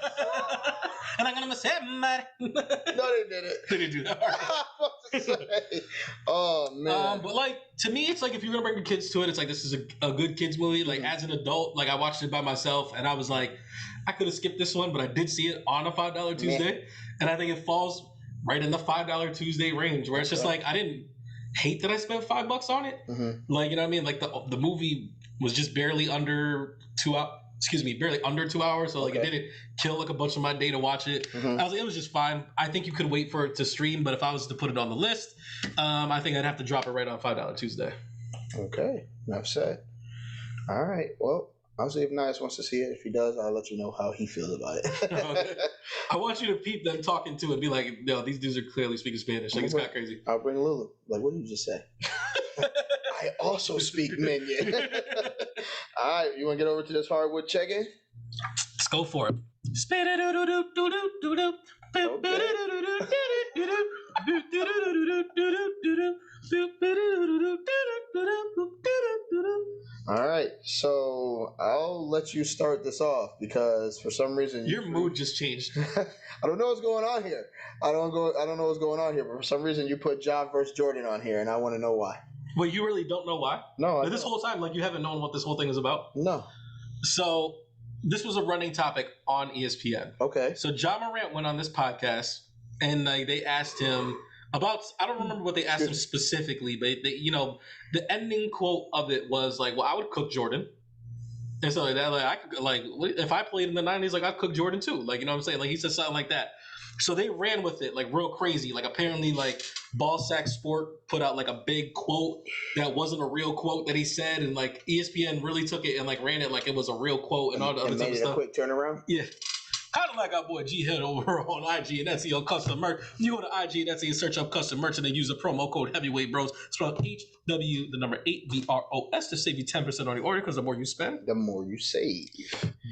And I'm gonna miss somebody. No, they didn't. They didn't do that. Right. Oh man. But like to me, it's like if you're gonna bring the kids to it, it's like this is a good kids movie. Like as an adult, like I watched it by myself, and I was like, I could have skipped this one, but I did see it on a $5 Tuesday, and I think it falls right in the $5 Tuesday range, where it's just like I didn't hate that I spent $5 on it. Like, you know what I mean? Like the movie was just barely under 2 hours. Barely under 2 hours. So like it didn't kill like a bunch of my day to watch it. I was like, it was just fine. I think you could wait for it to stream, but if I was to put it on the list, I think I'd have to drop it right on $5 Tuesday. Okay, enough said. All right. Well, I'll see if Nias wants to see it. If he does, I'll let you know how he feels about it. Okay. I want you to peep them talking to it and be like, no, these dudes are clearly speaking Spanish. Like it's kind of crazy. I'll bring Lulu. Like, what did you just say? I also speak Minion. All right, you want to get over to this hardwood check-in? Let's go for it. All right, so I'll let you start this off because for some reason Your mood just changed. I don't know what's going on here. I don't know what's going on here, but for some reason you put Ja versus Jordan on here, and I want to know why. Well, you really don't know why? No, But this whole time, like, you haven't known what this whole thing is about? No. So, this was a running topic on ESPN. Okay. So, Ja Morant went on this podcast, and like they asked him about, I don't remember what they asked him specifically, but the ending quote of it was like, well, I would cook Jordan. And so like that, like I could, like, if I played in the 90s, like I'd cook Jordan too. Like, you know what I'm saying? Like he said something like that. So they ran with it like real crazy. Like apparently like Ballsack Sport put out like a big quote that wasn't a real quote that he said, and like ESPN really took it and like ran it like it was a real quote and all the other type of stuff. A quick turnaround. Yeah. Kind of like our boy G Head over on IG and Etsy on custom merch. You go to IG and Etsy and search up custom merch and then use the promo code Heavyweight Bros. Spell HW the number 8 BROS to save you 10% on the order because the more you spend, the more you save.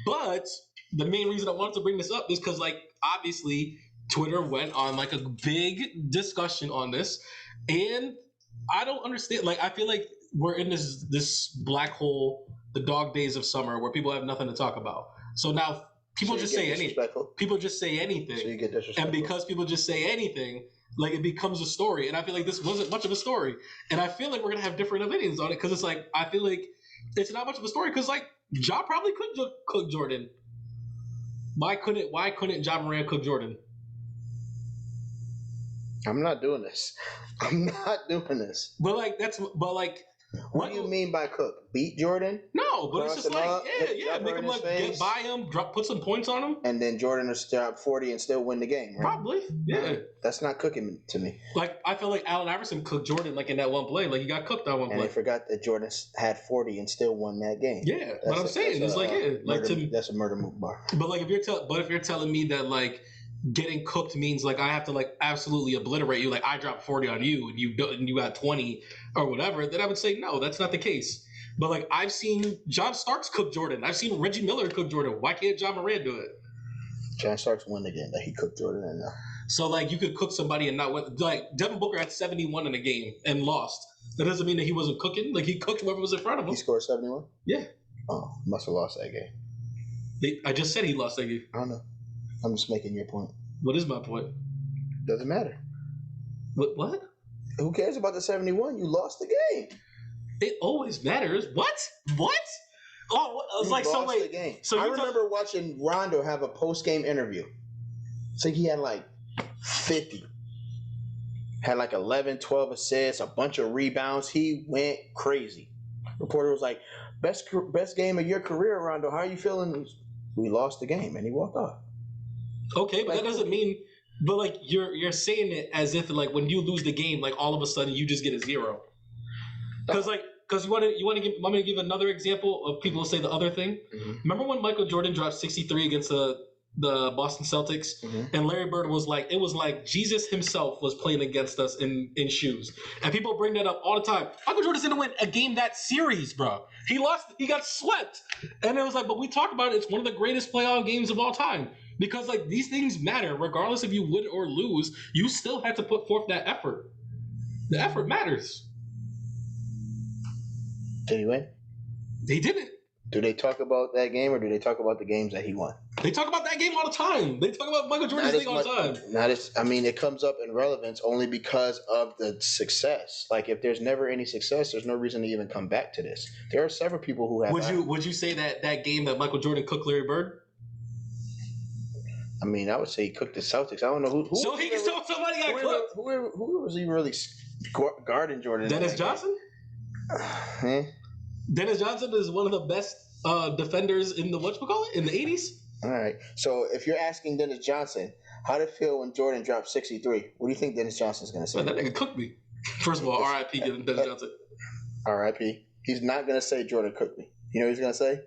But the main reason I wanted to bring this up is because like obviously Twitter went on like a big discussion on this, and I don't understand. Like I feel like we're in this black hole, the dog days of summer, where people have nothing to talk about. So now people just say anything. People just say anything. So you get disrespectful. And because people just say anything, like it becomes a story. And I feel like this wasn't much of a story. And I feel like we're gonna have different opinions on it because it's like I feel like it's not much of a story because like Ja probably could cook Jordan. Why couldn't Ja Morant cook Jordan? I'm not doing this. But what do you mean by cook? Beat Jordan? No, but it's just like, make him like get by him, put some points on him. And then Jordan will drop 40 and still win the game, right? Probably, yeah. That's not cooking to me. Like, I feel like Allen Iverson cooked Jordan like in that one play. Like, he got cooked on one play. And I forgot that Jordan had 40 and still won that game. Yeah, but I'm saying, it's like, that's a murder move bar. But like, if you're telling me that like, getting cooked means like I have to like absolutely obliterate you, like I dropped 40 on you and you got 20 or whatever, then I would say no, that's not the case. But like I've seen John Starks cook Jordan, I've seen Reggie Miller cook Jordan. Why can't Ja Morant do it? John Starks won again that he cooked Jordan and so like you could cook somebody and not win. Like Devin Booker had 71 in a game and lost. That doesn't mean that he wasn't cooking. Like he cooked whoever was in front of him. He scored 71? Yeah. Oh, must have lost that game. I just said he lost that game. I don't know. I'm just making your point. What is my point? Doesn't matter. What? Who cares about the 71? You lost the game. It always matters. What? Oh, I was like, so wait. The game. So I remember watching Rondo have a post-game interview. So he had like 50. Had like 11, 12 assists, a bunch of rebounds. He went crazy. Reporter was like, best game of your career, Rondo. How are you feeling? We lost the game, and he walked off. Okay, but that doesn't mean. But like you're saying it as if like when you lose the game, like all of a sudden you just get a 0. Because you want me to give another example of people who say the other thing. Mm-hmm. Remember when Michael Jordan dropped 63 against the Boston Celtics, and Larry Bird was like, it was like Jesus himself was playing against us in shoes, and people bring that up all the time. Michael Jordan didn't win a game that series, bro. He lost. He got swept, and it was like, but we talk about it. It's one of the greatest playoff games of all time. Because like these things matter, regardless if you win or lose, you still have to put forth that effort. The effort matters. Did he win? They didn't. Do they talk about that game or do they talk about the games that he won? They talk about that game all the time. They talk about Michael Jordan's thing all the time. It comes up in relevance only because of the success. Like if there's never any success, there's no reason to even come back to this. There are several people who have. Would you say that game that Michael Jordan cooked Larry Bird? I mean, I would say he cooked the Celtics. I don't know who. Somebody got cooked. Who was he really guarding Jordan? Dennis Johnson. Dennis Johnson is one of the best defenders in the in the 80s. All right. So if you're asking Dennis Johnson how did it feel when Jordan dropped 63, what do you think Dennis Johnson's going to say? That nigga cooked me. First of all, R.I.P. Dennis Johnson. R.I.P. He's not going to say Jordan cooked me. You know what he's going to say?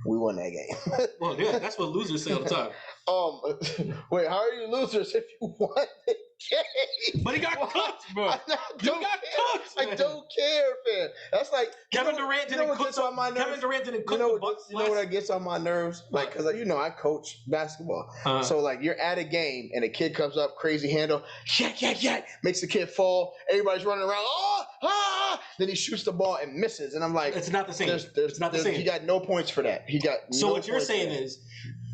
We won that game. Well, yeah, that's what losers say all the time. Wait, how are you losers if you won the game? But he got cooked, bro. I You got cooked, I man. don't care, fam. That's like Kevin Durant didn't cook gets on my nerves. Kevin Durant didn't cook You know the Bucks. what that gets on my nerves? Like, cause I coach basketball. So like, you're at a game and a kid comes up, crazy handle, yak, makes the kid fall. Everybody's running around. Then he shoots the ball and misses, and I'm like, it's not the same. It's not the same. He got no points for that. He got. So no what you're points saying is,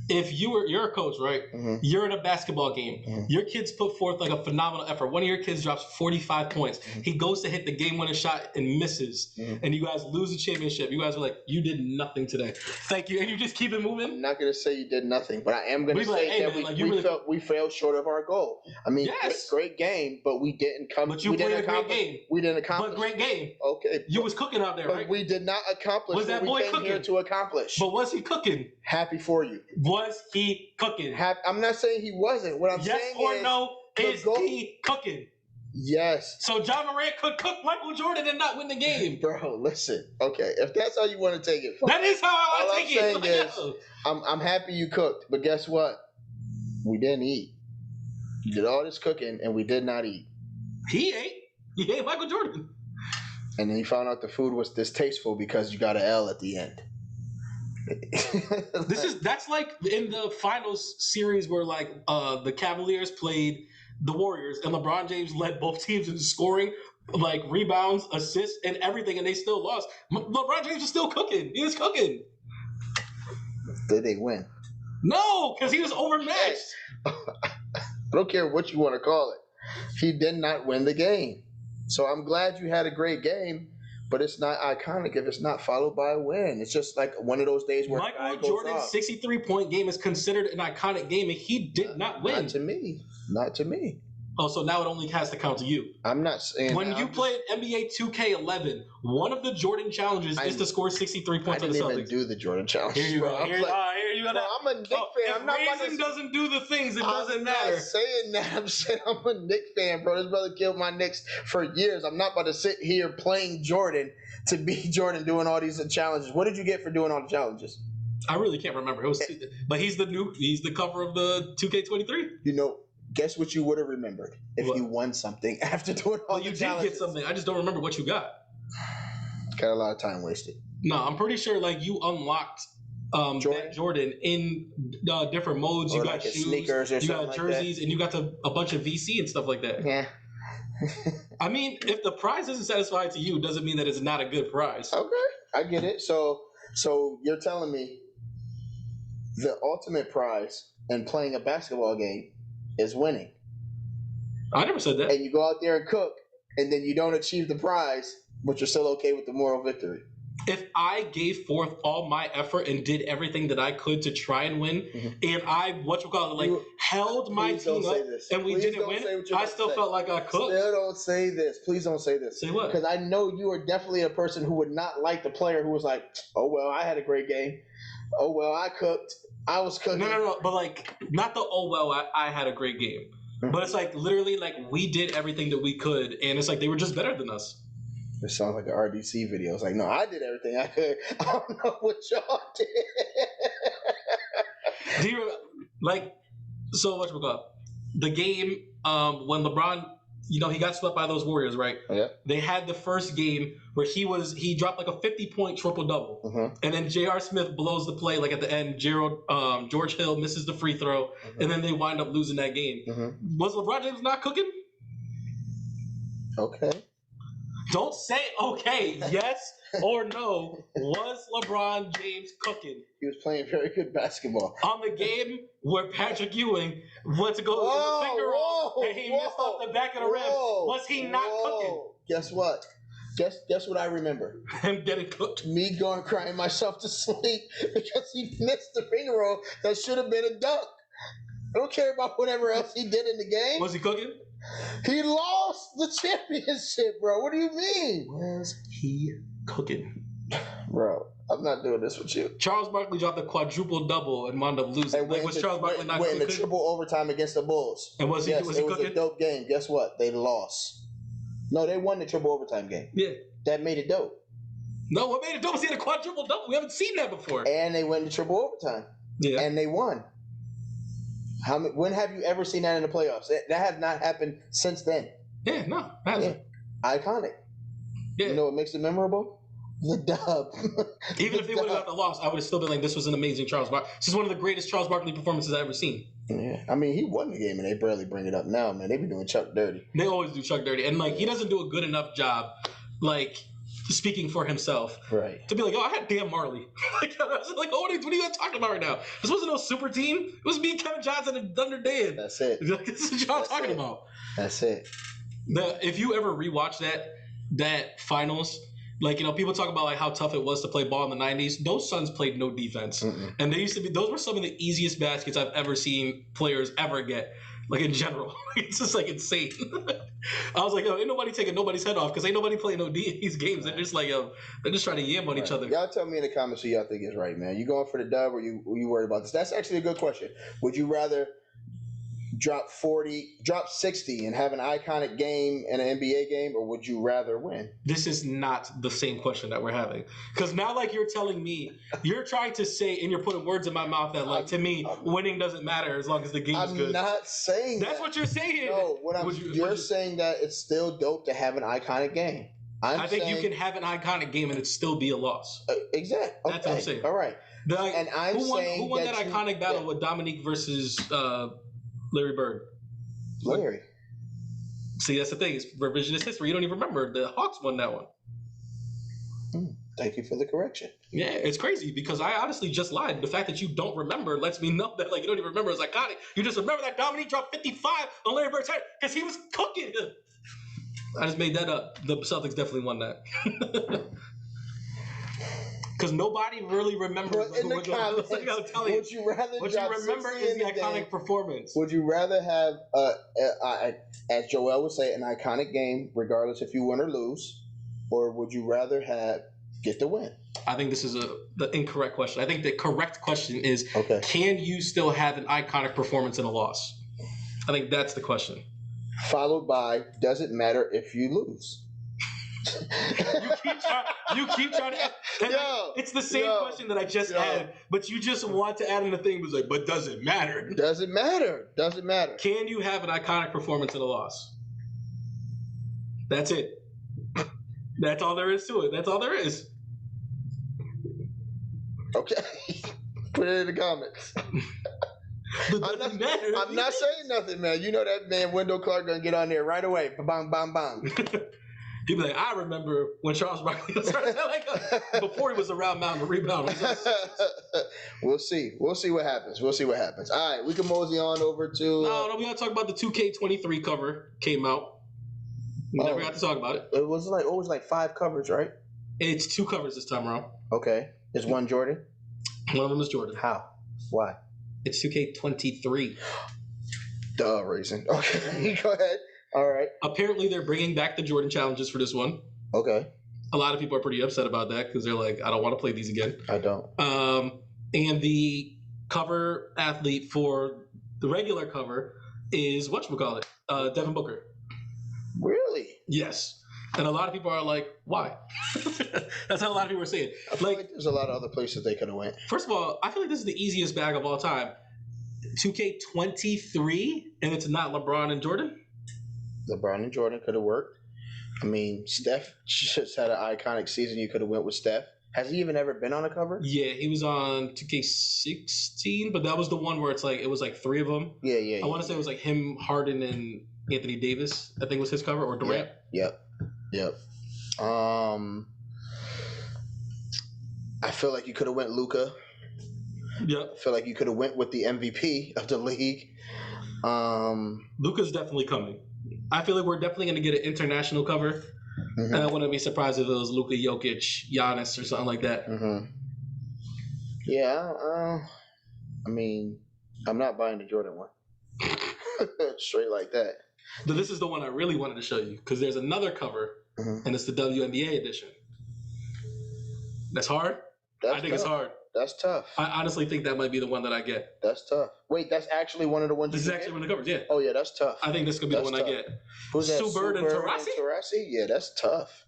if you're a coach, right? Mm-hmm. You're in a basketball game. Mm-hmm. Your kids put forth like a phenomenal effort. One of your kids drops 45 points. Mm-hmm. He goes to hit the game-winning shot and misses, and you guys lose the championship. You guys are like, you did nothing today. Thank you, and you just keep it moving. I'm not gonna say you did nothing, but I am gonna say that we fell short of our goal. I mean, yes, great game, but we didn't come. But you played a great game. We didn't accomplish. But great game. Okay, you was cooking out there, but right? we did not accomplish was that what boy we came cooking? here to accomplish. But was he cooking? Happy for you. Was he cooking? I'm not saying he wasn't. What I'm saying yes or is, no, is he cooking? Yes. So John Morant could cook Michael Jordan and not win the game. Bro, listen. Okay, if that's how you want to take it, that is how I want to take it. All I'm saying is, I'm happy you cooked, but guess what? We didn't eat. You did all this cooking, and we did not eat. He ate. He ate Michael Jordan. And then you found out the food was distasteful because you got an L at the end. That's like in the finals series where like the Cavaliers played the Warriors and LeBron James led both teams in scoring, like rebounds, assists, and everything, and they still lost. LeBron James was still cooking. He was cooking. Did they win? No, because he was overmatched. I don't care what you want to call it. He did not win the game. So I'm glad you had a great game, but it's not iconic if it's not followed by a win. It's just like one of those days where Michael Jordan's 63-point game is considered an iconic game, and he did not win. Not to me. Oh, so now it only has to count to you. I'm not saying when you played NBA 2K11, one of the Jordan challenges is to score 63 points. I didn't even do the Jordan challenge. Here you go. Here you go. I'm a Knicks fan. If Raisin doesn't do the things, it doesn't matter. I'm not saying that. I'm saying I'm a Knicks fan, bro. This brother killed my Knicks for years. I'm not about to sit here playing Jordan to be Jordan doing all these challenges. What did you get for doing all the challenges? I really can't remember. It was, but he's the cover of the 2K23. You know. Guess what you would have remembered if you won something after doing all the challenges. You did get something. I just don't remember what you got. Got a lot of time wasted. No, I'm pretty sure like you unlocked Jordan in different modes. You got shoes, sneakers, or you got jerseys, and you got a bunch of VC and stuff like that. Yeah. I mean, if the prize isn't satisfying to you, it doesn't mean that it's not a good prize. Okay, I get it. So you're telling me the ultimate prize in playing a basketball game is winning. I never said that. And you go out there and cook, and then you don't achieve the prize, but you're still okay with the moral victory. If I gave forth all my effort and did everything that I could to try and win, and I held my team up, and we didn't win, I still felt like I cooked. Still don't say this. Please don't say this. Say what? Because I know you are definitely a person who would not like the player who was like, "Oh well, I had a great game. Oh well, I cooked. I was cooking." No. But like, not the I had a great game. But it's like literally like we did everything that we could, and it's like they were just better than us. It sounds like an RDC video. It's like, no, I did everything I could. I don't know what y'all did. Do you like? So much about the game when LeBron, he got swept by those Warriors, right? Yeah. They had the first game where he dropped like a 50-point triple double, and then J.R. Smith blows the play like at the end. George Hill misses the free throw, and then they wind up losing that game. Was LeBron James not cooking? Okay. Don't say okay. Yes or no. Was LeBron James cooking? He was playing very good basketball. On the game where Patrick Ewing went to go with the finger roll and he missed off the back of the rim, was he not cooking? Guess what? Guess what I remember? Him getting cooked. Me going crying myself to sleep because he missed the finger roll that should have been a dunk. I don't care about whatever else he did in the game. Was he cooking? He lost the championship, bro. What do you mean? Was he cooking? Bro, I'm not doing this with you. Charles Barkley dropped a quadruple double and wound up losing. Was Charles Barkley not cooking? Went in the triple overtime against the Bulls. And was he it cooking? Was a dope game. Guess what? They lost. No, they won the triple overtime game. Yeah. That made it dope. No, what made it dope was he had a quadruple double. We haven't seen that before. And they went to triple overtime. Yeah. And they won. When have you ever seen that in the playoffs? That has not happened since then. Yeah, no, it hasn't. Yeah. Iconic. Yeah. You know what makes it memorable? The dub. Even if they would have got the loss, I would have still been like, this was an amazing Charles Barkley. This is one of the greatest Charles Barkley performances I've ever seen. Yeah. I mean, he won the game, and they barely bring it up now, man. They be doing Chuck dirty. They always do Chuck dirty. And, like, he doesn't do a good enough job, like, speaking for himself. Right. To be like, oh, I had Dan Marley. Like, I was like, oh, what are you talking about right now? This wasn't no super team. It was me, Kevin Johnson, and Thunder Dan. That's it. Like, this is what I'm talking about. That's it. If you ever rewatch that finals, like, you know, people talk about like how tough it was to play ball in the 90s. Those Suns played no defense. And those were some of the easiest baskets I've ever seen players ever get, like in general. It's just like insane. I was like, yo, ain't nobody taking nobody's head off because ain't nobody playing no D in these games. They're just like, yo, they're just trying to yam on each other. Y'all tell me in the comments who y'all think is right, man. You going for the dub or you worried about this? That's actually a good question. Would you rather drop 60 and have an iconic game in an NBA game, or would you rather win? This is not the same question that we're having. Because now, like, you're telling me, you're trying to say, and you're putting words in my mouth that, like, to me, winning doesn't matter as long as the game is good. I'm not saying that's what you're saying. No, you're saying that it's still dope to have an iconic game. I think you can have an iconic game and it still be a loss. Exactly. Okay. That's what I'm saying. All right. And who won that iconic battle with Dominique versus Larry Bird? Larry. See, that's the thing. It's revisionist history. You don't even remember. The Hawks won that one. Thank you for the correction. Yeah, it's crazy because I honestly just lied. The fact that you don't remember lets me know that, like, you don't even remember it's iconic. You just remember that Dominique dropped 55 on Larry Bird's head because he was cooking him. I just made that up. The Celtics definitely won that. Because nobody really remembers. In the comments, would you rather what you remember is the iconic performance. Would you rather have, as Joel would say, an iconic game, regardless if you win or lose, or would you rather get the win? I think this is the incorrect question. I think the correct question is, can you still have an iconic performance in a loss? I think that's the question. Followed by, does it matter if you lose? you keep trying to. It's the same question that I just had, but you just want to add in the thing. Was like, but does it matter? Does it matter? Does it matter? Can you have an iconic performance in a loss? That's it. That's all there is to it. That's all there is. Okay. Put it in the comments. I'm not saying nothing, man. You know that man Wendell Clark gonna get on there right away. Bang, bang, bang. He'd be like, I remember when Charles Barkley was before he was around mountain rebound. We'll see. We'll see what happens. All right, we can mosey on over to. No, we gotta talk about the 2K23 cover came out. We never got to talk about it. It was always like 5 covers, right? It's 2 covers this time around. Okay. Is one Jordan? One of them is Jordan. How? Why? It's 2K23. Duh, reason. Okay, go ahead. All right. Apparently, they're bringing back the Jordan challenges for this one. Okay. A lot of people are pretty upset about that because they're like, I don't want to play these again. I don't. And the cover athlete for the regular cover is whatchamacallit, Devin Booker. Really? Yes. And a lot of people are like, why? That's how a lot of people are saying. I feel like there's a lot of other places they could have went. First of all, I feel like this is the easiest bag of all time. 2K23, and it's not LeBron and Jordan? LeBron and Jordan could have worked. I mean, Steph just had an iconic season. You could have went with Steph. Has he even ever been on a cover? Yeah, he was on 2K16, but that was the one where it was like 3 of them. Yeah. I want to say it was like him, Harden, and Anthony Davis. I think was his cover, or Durant. Yep. I feel like you could have went Luka. Yep. I feel like you could have went with the MVP of the league. Luka's definitely coming. I feel like we're definitely going to get an international cover. Mm-hmm. And I wouldn't be surprised if it was Luka, Jokic, Giannis, or something like that. Mm-hmm. Yeah. I mean, I'm not buying the Jordan one. Straight like that. But this is the one I really wanted to show you because there's another cover, and it's the WNBA edition. That's hard? I think it's hard. That's tough. I honestly think that might be the one that I get. That's tough. Wait, that's actually one of the ones. This is actually one of the covers, yeah. Oh yeah, that's tough. I think this could be the one I get. Who's that? Sue Bird and Taurasi? Yeah, that's tough.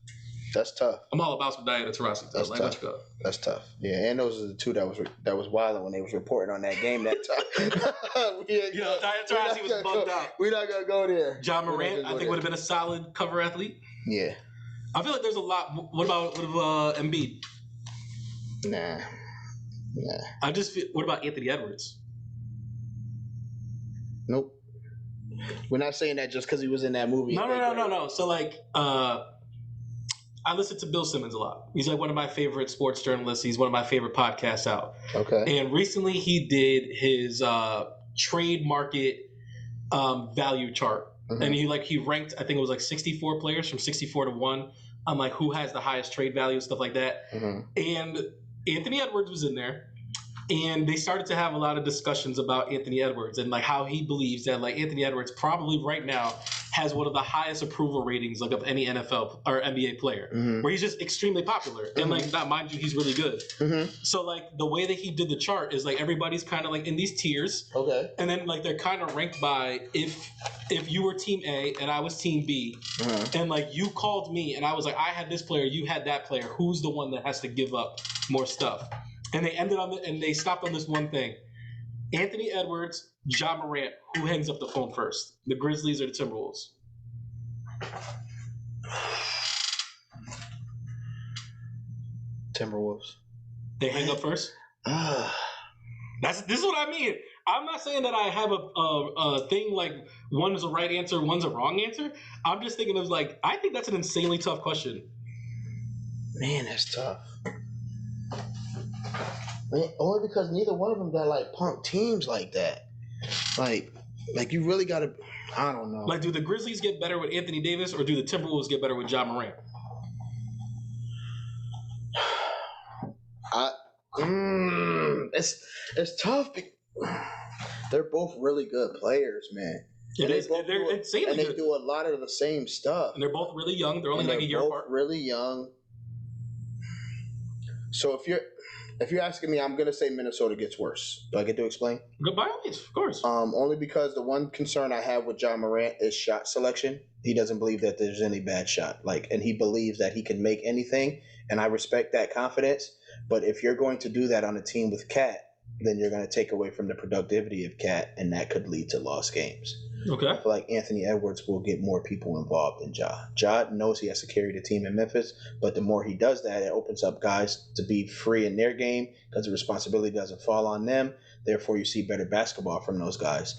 That's tough. I'm all about some Diana Taurasi. That's like, tough. let's go. That's tough. Yeah, and those are the two that was wilding when they was reporting on that game that time. Diana Taurasi was bugged out. We're not gonna go there. John Morant, I think, would have been a solid cover athlete. Yeah. I feel like there's a lot. What about Embiid? Nah. I just feel. What about Anthony Edwards? Nope. We're not saying that just because he was in that movie. No. So like, I listen to Bill Simmons a lot. He's like one of my favorite sports journalists. He's one of my favorite podcasts out. Okay. And recently he did his trade market value chart. Mm-hmm. And he ranked, I think it was like 64 players from 64 to 1 on like who has the highest trade value and stuff like that. Mm-hmm. And Anthony Edwards was in there. And they started to have a lot of discussions about Anthony Edwards and like how he believes that like Anthony Edwards probably right now has one of the highest approval ratings like of any NFL or NBA player, where he's just extremely popular. And like, not mind you, he's really good. So like the way that he did the chart is like everybody's kind of like in these tiers. Okay. And then like they're kind of ranked by if you were team A and I was team B, and like you called me and I was like, I had this player, you had that player, who's the one that has to give up more stuff? And they ended on and they stopped on this one thing. Anthony Edwards, Ja Morant, who hangs up the phone first? The Grizzlies or the Timberwolves? Timberwolves. They hang up first? This is what I mean. I'm not saying that I have a thing like one is a right answer, one's a wrong answer. I'm just thinking of like, I think that's an insanely tough question. Man, that's tough. Only because neither one of them got like punk teams like that. Like you really gotta. I don't know. Like, do the Grizzlies get better with Anthony Davis, or do the Timberwolves get better with Ja Morant? It's tough. They're both really good players, man. They're insanely and they good. do a lot of the same stuff. And they're both really young. They're only like a year apart. Really young. So if you're asking me, I'm gonna say Minnesota gets worse. Do I get to explain? By all means, of course. Only because the one concern I have with Ja Morant is shot selection. He doesn't believe that there's any bad shot, and he believes that he can make anything, and I respect that confidence. But if you're going to do that on a team with Cat, then you're going to take away from the productivity of Cat, and that could lead to lost games. Okay. I feel like Anthony Edwards will get more people involved than Ja. Ja knows he has to carry the team in Memphis, but the more he does that, it opens up guys to be free in their game because the responsibility doesn't fall on them. Therefore, you see better basketball from those guys.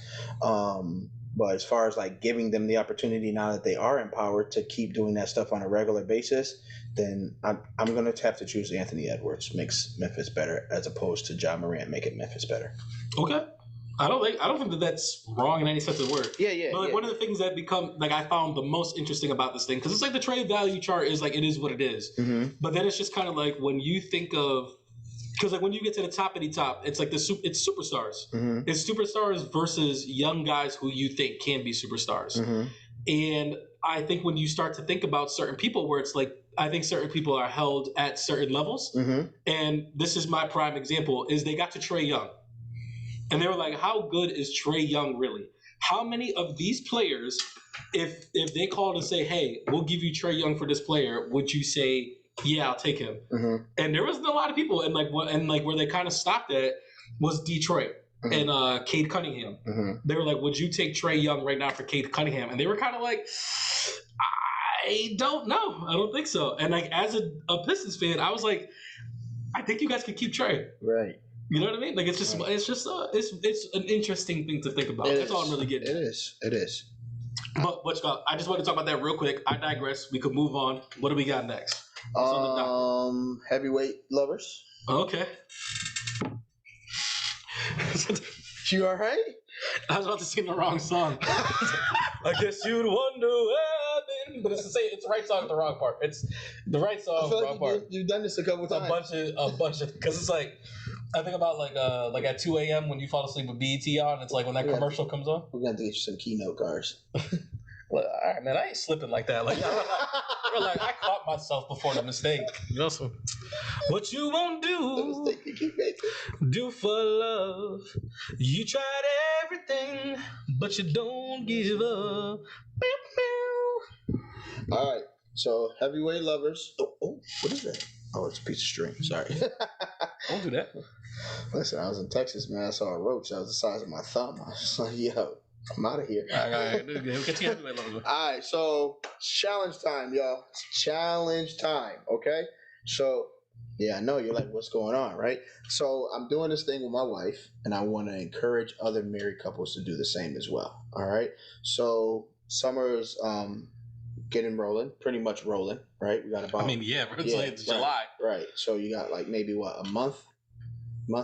But as far as like giving them the opportunity now that they are empowered to keep doing that stuff on a regular basis, then I'm going to have to choose Anthony Edwards. Makes Memphis better as opposed to Ja Morant making Memphis better. Okay. I don't think that that's wrong in any sense of the word. Yeah. But like one of the things that become like I found the most interesting about this thing, because it's like the trade value chart is like it is what it is. But then it's just kind of like when you think of, because like when you get to the top of the top, it's like it's superstars. It's superstars versus young guys who you think can be superstars. And I think when you start to think about certain people, where it's like I think certain people are held at certain levels, and this is my prime example: is they got to Trae Young. And they were like, how good is Trae Young really? How many of these players, if they called and say, hey, we'll give you Trae Young for this player, would you say, yeah, I'll take him? And there wasn't a lot of people. And where they kind of stopped at was Detroit and Cade Cunningham. They were like, would you take Trae Young right now for Cade Cunningham? And they were kind of like, I don't know. I don't think so. And like as a Pistons fan, I was like, I think you guys could keep Trae. Right. You know what I mean? Like it's an interesting thing to think about. That's all I'm really getting. It is. But I just want to talk about that real quick. I digress. We could move on. What do we got next? Heavyweight lovers. Okay. You all right? I was about to sing the wrong song. I guess you'd wonder where I've been, but it's the right song, the wrong part. It's the right song, the wrong part. You've done this a couple times. A bunch of, because it's like. I think about like at 2 a.m. when you fall asleep with BET on. It's like when that commercial comes on. We're gonna have to get you some keynote cards. Well, all right, man. I ain't slipping like that. Like I caught myself before the mistake. You know, so what you won't do for love. You tried everything, but you don't give up. All right. So heavyweight lovers. Oh, what is that? Oh, it's a piece of string. Sorry. Don't do that. Listen, I was in Texas, man. I saw a roach that was the size of my thumb. I was just like, yo, I'm out of here. All right. We'll get you heavyweight lovers. All right, so it's challenge time, y'all. It's challenge time, okay? So, yeah, I know you're like, what's going on, right? So I'm doing this thing with my wife, and I want to encourage other married couples to do the same as well, all right? So summer's getting rolling, pretty much rolling, right? We got about... I mean, yeah, bro. It's like it's July. Right. So you got like maybe, a month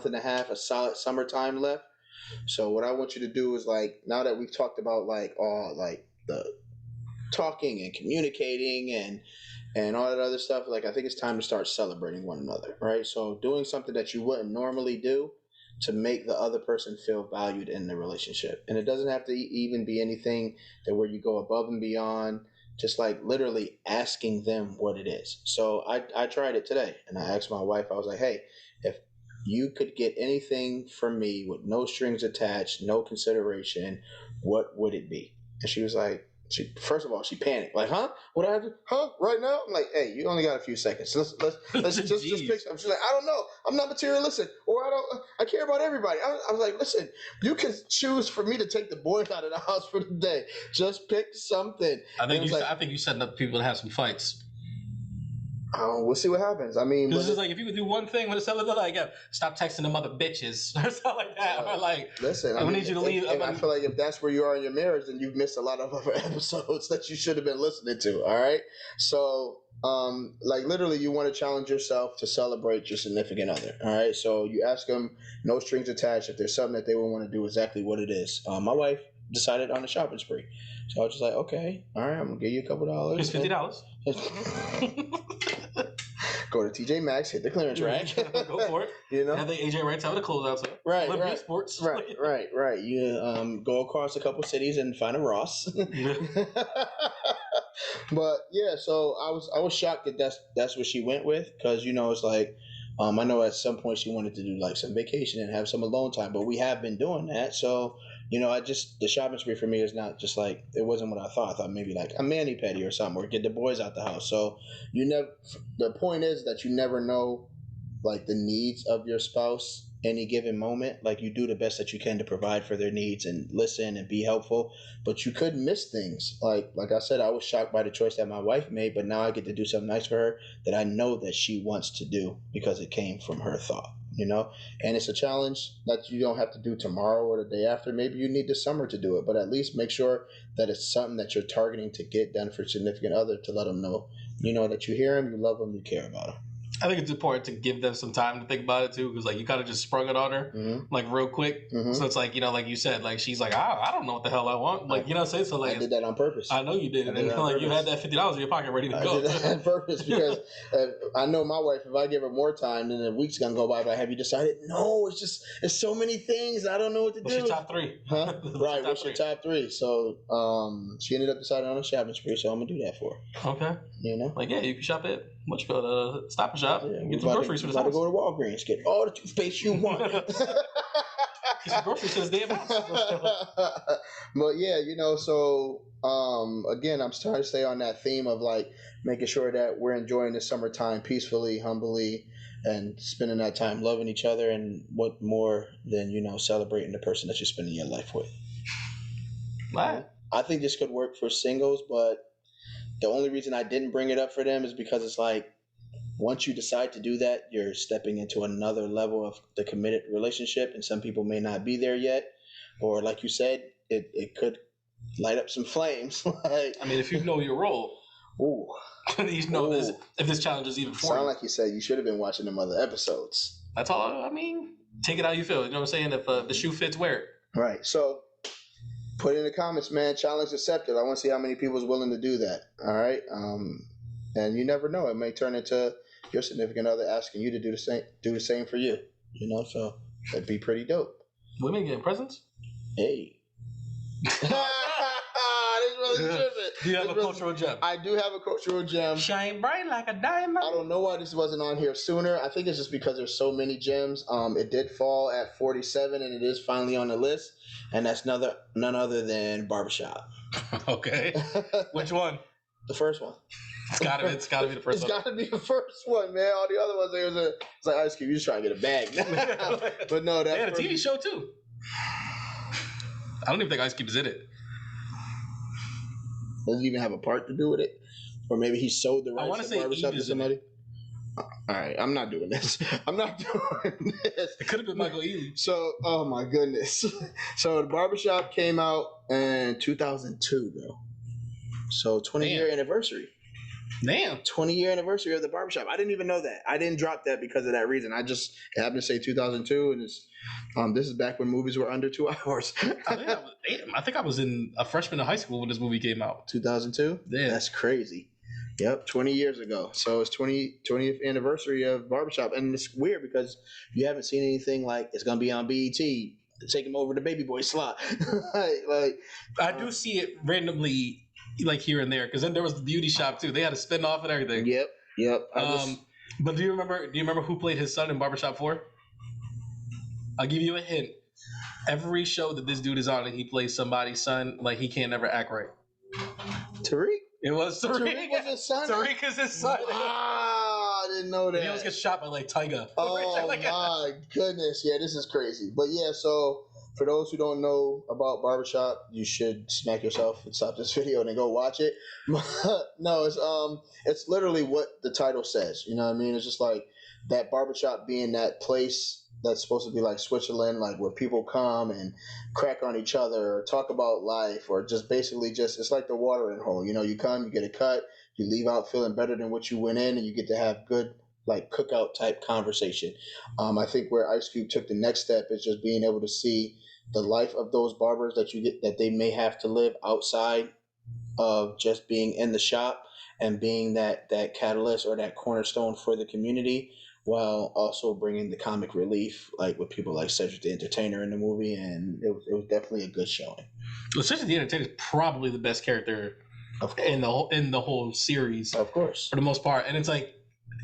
and a half, a solid summertime left. So what I want you to do is like, now that we've talked about like all like the talking and communicating and all that other stuff, like I think it's time to start celebrating one another, right? So doing something that you wouldn't normally do to make the other person feel valued in the relationship. And it doesn't have to even be anything that where you go above and beyond, just like literally asking them what it is. So I tried it today and I asked my wife, I was like, hey, if you could get anything from me with no strings attached, no consideration, what would it be? And she was like, first of all, she panicked. Like, huh? What I have to, huh? Right now? I'm like, hey, you only got a few seconds. Let's just pick something. She's like, I don't know. I'm not materialistic, or I care about everybody. I was like, listen, you can choose for me to take the boys out of the house for the day. Just pick something. I think you setting up people to have some fights. We'll see what happens. I mean, this is like if you could do one thing with something like stop texting them other bitches or something like that, or like listen, I need you to leave. I feel like if that's where you are in your marriage, then you've missed a lot of other episodes that you should have been listening to. All right, so like literally, you want to challenge yourself to celebrate your significant other. All right, so you ask them, no strings attached, if there's something that they would want to do, exactly what it is. My wife decided on a shopping spree. So I was just like, okay, all right, I'm gonna give you a couple dollars. It's $50. Go to TJ Maxx, hit the clearance rack. Go for it. You know, I think AJ Wright's having a closeout. So. Right. Sports. Right. You go across a couple cities and find a Ross. But yeah, so I was shocked that that's what she went with, because it's like I know at some point she wanted to do like some vacation and have some alone time, but we have been doing that. So the shopping spree for me is not just like, it wasn't what I thought. I thought maybe like a mani-pedi or something, or get the boys out the house. So the point is that you never know like the needs of your spouse any given moment. Like you do the best that you can to provide for their needs and listen and be helpful, but you could miss things. Like I said, I was shocked by the choice that my wife made, but now I get to do something nice for her that I know that she wants to do because it came from her thought. And it's a challenge that you don't have to do tomorrow or the day after. Maybe you need the summer to do it, but at least make sure that it's something that you're targeting to get done for significant other, to let them know, that you hear them, you love them, you care about them. I think it's important to give them some time to think about it too, because like you kind of just sprung it on her like real quick. Mm-hmm. So it's like like you said, like she's like, I don't know what the hell I want. Like what I'm saying. So like I did that on purpose. I know you did, and like you had that $50 in your pocket ready to go. I did that on purpose because I know my wife. If I give her more time, then a week's gonna go by. But have you decided? No, it's so many things. I don't know what to do. What's your top three? Huh? Right. What's your top three? So she ended up deciding on a shopping spree. So I'm gonna do that for her. Okay. Like you can shop at what you call Stop and Shop. Yeah, get some groceries for the house. Go to Walgreens, get all the toothpaste you want. Get some groceries to this damn house. But yeah, so again, I'm starting to stay on that theme of like making sure that we're enjoying the summertime peacefully, humbly, and spending that time loving each other. And what more than celebrating the person that you're spending your life with. Right. I think this could work for singles, but the only reason I didn't bring it up for them is because it's like, once you decide to do that, you're stepping into another level of the committed relationship, and some people may not be there yet. Or like you said, it could light up some flames. If you know your role, ooh, you know this. If this challenge is even for you. Sound like you said you should have been watching them other episodes. That's all. Take it how you feel. You know what I'm saying? If the shoe fits, wear it. Right. So put in the comments, man. Challenge accepted. I want to see how many people is willing to do that. All right. And you never know. It may turn into your significant other asking you to do the same for you. So that'd be pretty dope. Women getting presents? Hey. This really tripping. Do you have a cultural gem? I do have a cultural gem. Shine bright like a diamond. I don't know why this wasn't on here sooner. I think it's just because there's so many gems. It did fall at 47, and it is finally on the list. And that's none other than Barbershop. Okay. Which one? The first one. It's gotta be the first It's one. gotta be the first one, man. All the other ones, it's like Ice Cube. You just trying to get a bag. But no, They that had a TV show too. I don't even think Ice Cube's in it. Doesn't even have a part to do with it, or maybe he sold the I rights wanna to say Barbershop Eve to is in somebody. All right, I'm not doing this. I'm not doing this. It could have been Michael Ealy. So, oh my goodness. So the Barbershop came out in 2002, bro. So 20-year anniversary. Damn. 20-year anniversary of the Barbershop. I didn't even know that. I didn't drop that because of that reason. I just happened to say 2002, and it's this is back when movies were under 2 hours. I think I was in a freshman in high school when this movie came out. 2002? Yeah. That's crazy. Yep, 20 years ago. So it's 20th anniversary of Barbershop. And it's weird because you haven't seen anything like it's going to be on BET. Take him over the Baby Boy slot. I do see it randomly, like here and there, because then there was the Beauty Shop too. They had a spin off and everything. Yep. But do you remember who played his son in Barbershop 4? I'll give you a hint. Every show that this dude is on and he plays somebody's son, like he can't never act right. Tariq? It was Tariq. Tariq was his son? Tariq is his son. Ah, I didn't know that. He always gets shot by like Tyga. Oh my goodness. Yeah, this is crazy. But yeah, so for those who don't know about Barbershop, you should smack yourself and stop this video and then go watch it. No, it's literally what the title says. You know what I mean? It's just like that Barbershop being that place that's supposed to be like Switzerland, like where people come and crack on each other or talk about life, or just basically it's like the watering hole. You know, you come, you get a cut, you leave out feeling better than what you went in, and you get to have good like cookout type conversation. I think where Ice Cube took the next step is just being able to see the life of those barbers that they may have to live outside of just being in the shop and being that catalyst or that cornerstone for the community, while also bringing the comic relief, like with people like Cedric the Entertainer in the movie, and it was definitely a good showing. Well, Cedric the Entertainer is probably the best character in the whole series, of course, for the most part. And it's like,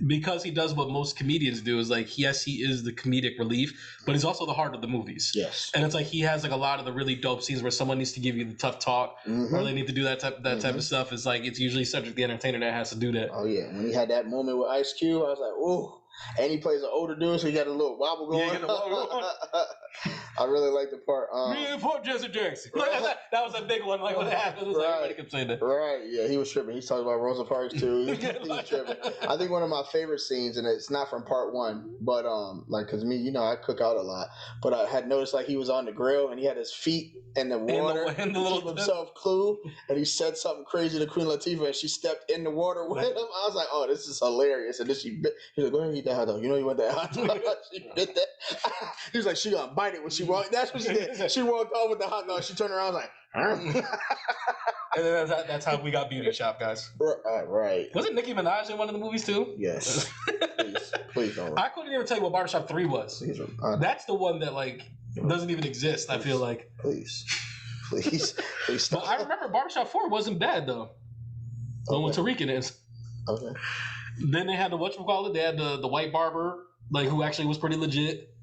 because he does what most comedians do, is like, yes, he is the comedic relief, but he's also the heart of the movies. Yes, and it's like he has like a lot of the really dope scenes where someone needs to give you the tough talk, or they need to do that type of stuff. It's like it's usually Cedric the Entertainer that has to do that. Oh yeah, when he had that moment with Ice Cube, I was like, ooh. And he plays an older dude, so he got a little wobble going. I really like the part. Jesse Jackson. Right. That was a big one. Like when it happened, like, everybody kept saying that. Right? Yeah, he was tripping. He's talking about Rosa Parks too. He was tripping. I think one of my favorite scenes, and it's not from part one, but like, cause me, you know, I cook out a lot, but I had noticed like he was on the grill and he had his feet in the water, in the little keep himself cool, and he said something crazy to Queen Latifah, and she stepped in the water with him. I was like, oh, this is hilarious. And then he was like, go ahead and eat that hot dog. You know you want that hot dog. She bit that. He was like, she gonna bite it when she walked. That's what she did. She walked off with the hot dog. She turned around, was like, and then that's how we got Beauty Shop, guys. Right. Wasn't Nicki Minaj in one of the movies too? Yes. Please don't. I couldn't even tell you what Barbershop 3 was. That's the one that like doesn't even exist. I feel like. Please stop. But I remember Barbershop 4 wasn't bad though. The one with Tariq in it. Okay. Then they had the whatchamacallit, they had the white barber, like who actually was pretty legit.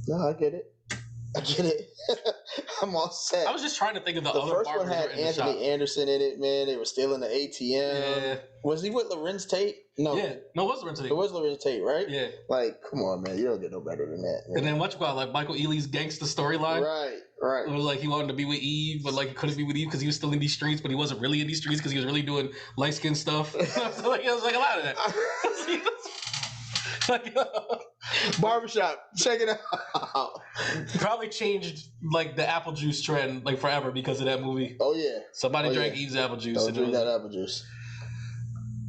No, I get it. I'm all set. I was just trying to think of the other other first one had Anthony Anderson in it, man. They were stealing the ATM. Yeah. Was he with Lorenz Tate? No. Yeah. No, it was Lorenz Tate. It was Lorenz Tate, right? Yeah. Like, come on, man. You don't get no better than that, man. And then like Michael Ealy's gangster storyline. Right. It was like he wanted to be with Eve, but like he couldn't be with Eve because he was still in these streets, but he wasn't really in these streets because he was really doing light skin stuff. So like it was like a lot of that. Barbershop, check it out. Probably changed like the apple juice trend like forever because of that movie. Oh yeah. Somebody drank Eve's apple juice. Don't drink that apple juice.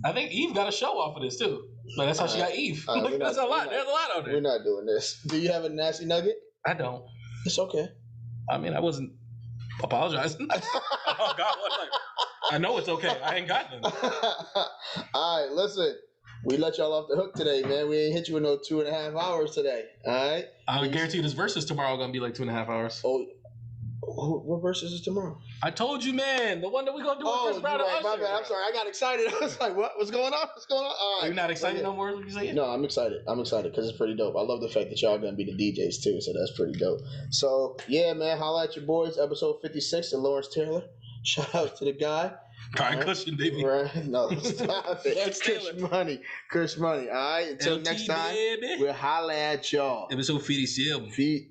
I think Eve got a show off of this too. Like that's how she got Eve. There's a lot on there. We're not doing this. Do you have a nasty nugget? I don't. It's okay. I mean, I wasn't apologizing. Oh God, I know it's okay. I ain't got them. All right, listen. We let y'all off the hook today, man. We ain't hit you in no 2.5 hours today. All right. I guarantee you this versus tomorrow gonna be like 2.5 hours. Oh, what versus is tomorrow? I told you, man. The one that we gonna do with Chris Brown. Right, my bad. I'm sorry. I got excited. I was like, what? What's going on? All right. Are you not excited no more? You say? No, I'm excited. because it's pretty dope. I love the fact that y'all gonna be the DJs too, so that's pretty dope. So yeah, man, holla at your boys. Episode 56 and Lawrence Taylor. Shout out to the guy. Brian Cushion, baby. Right? No, stop it. Lawrence Kush Taylor. money. Kush money. All right. Until LT, next time, baby. we'll holla at y'all. Episode 57. Feet.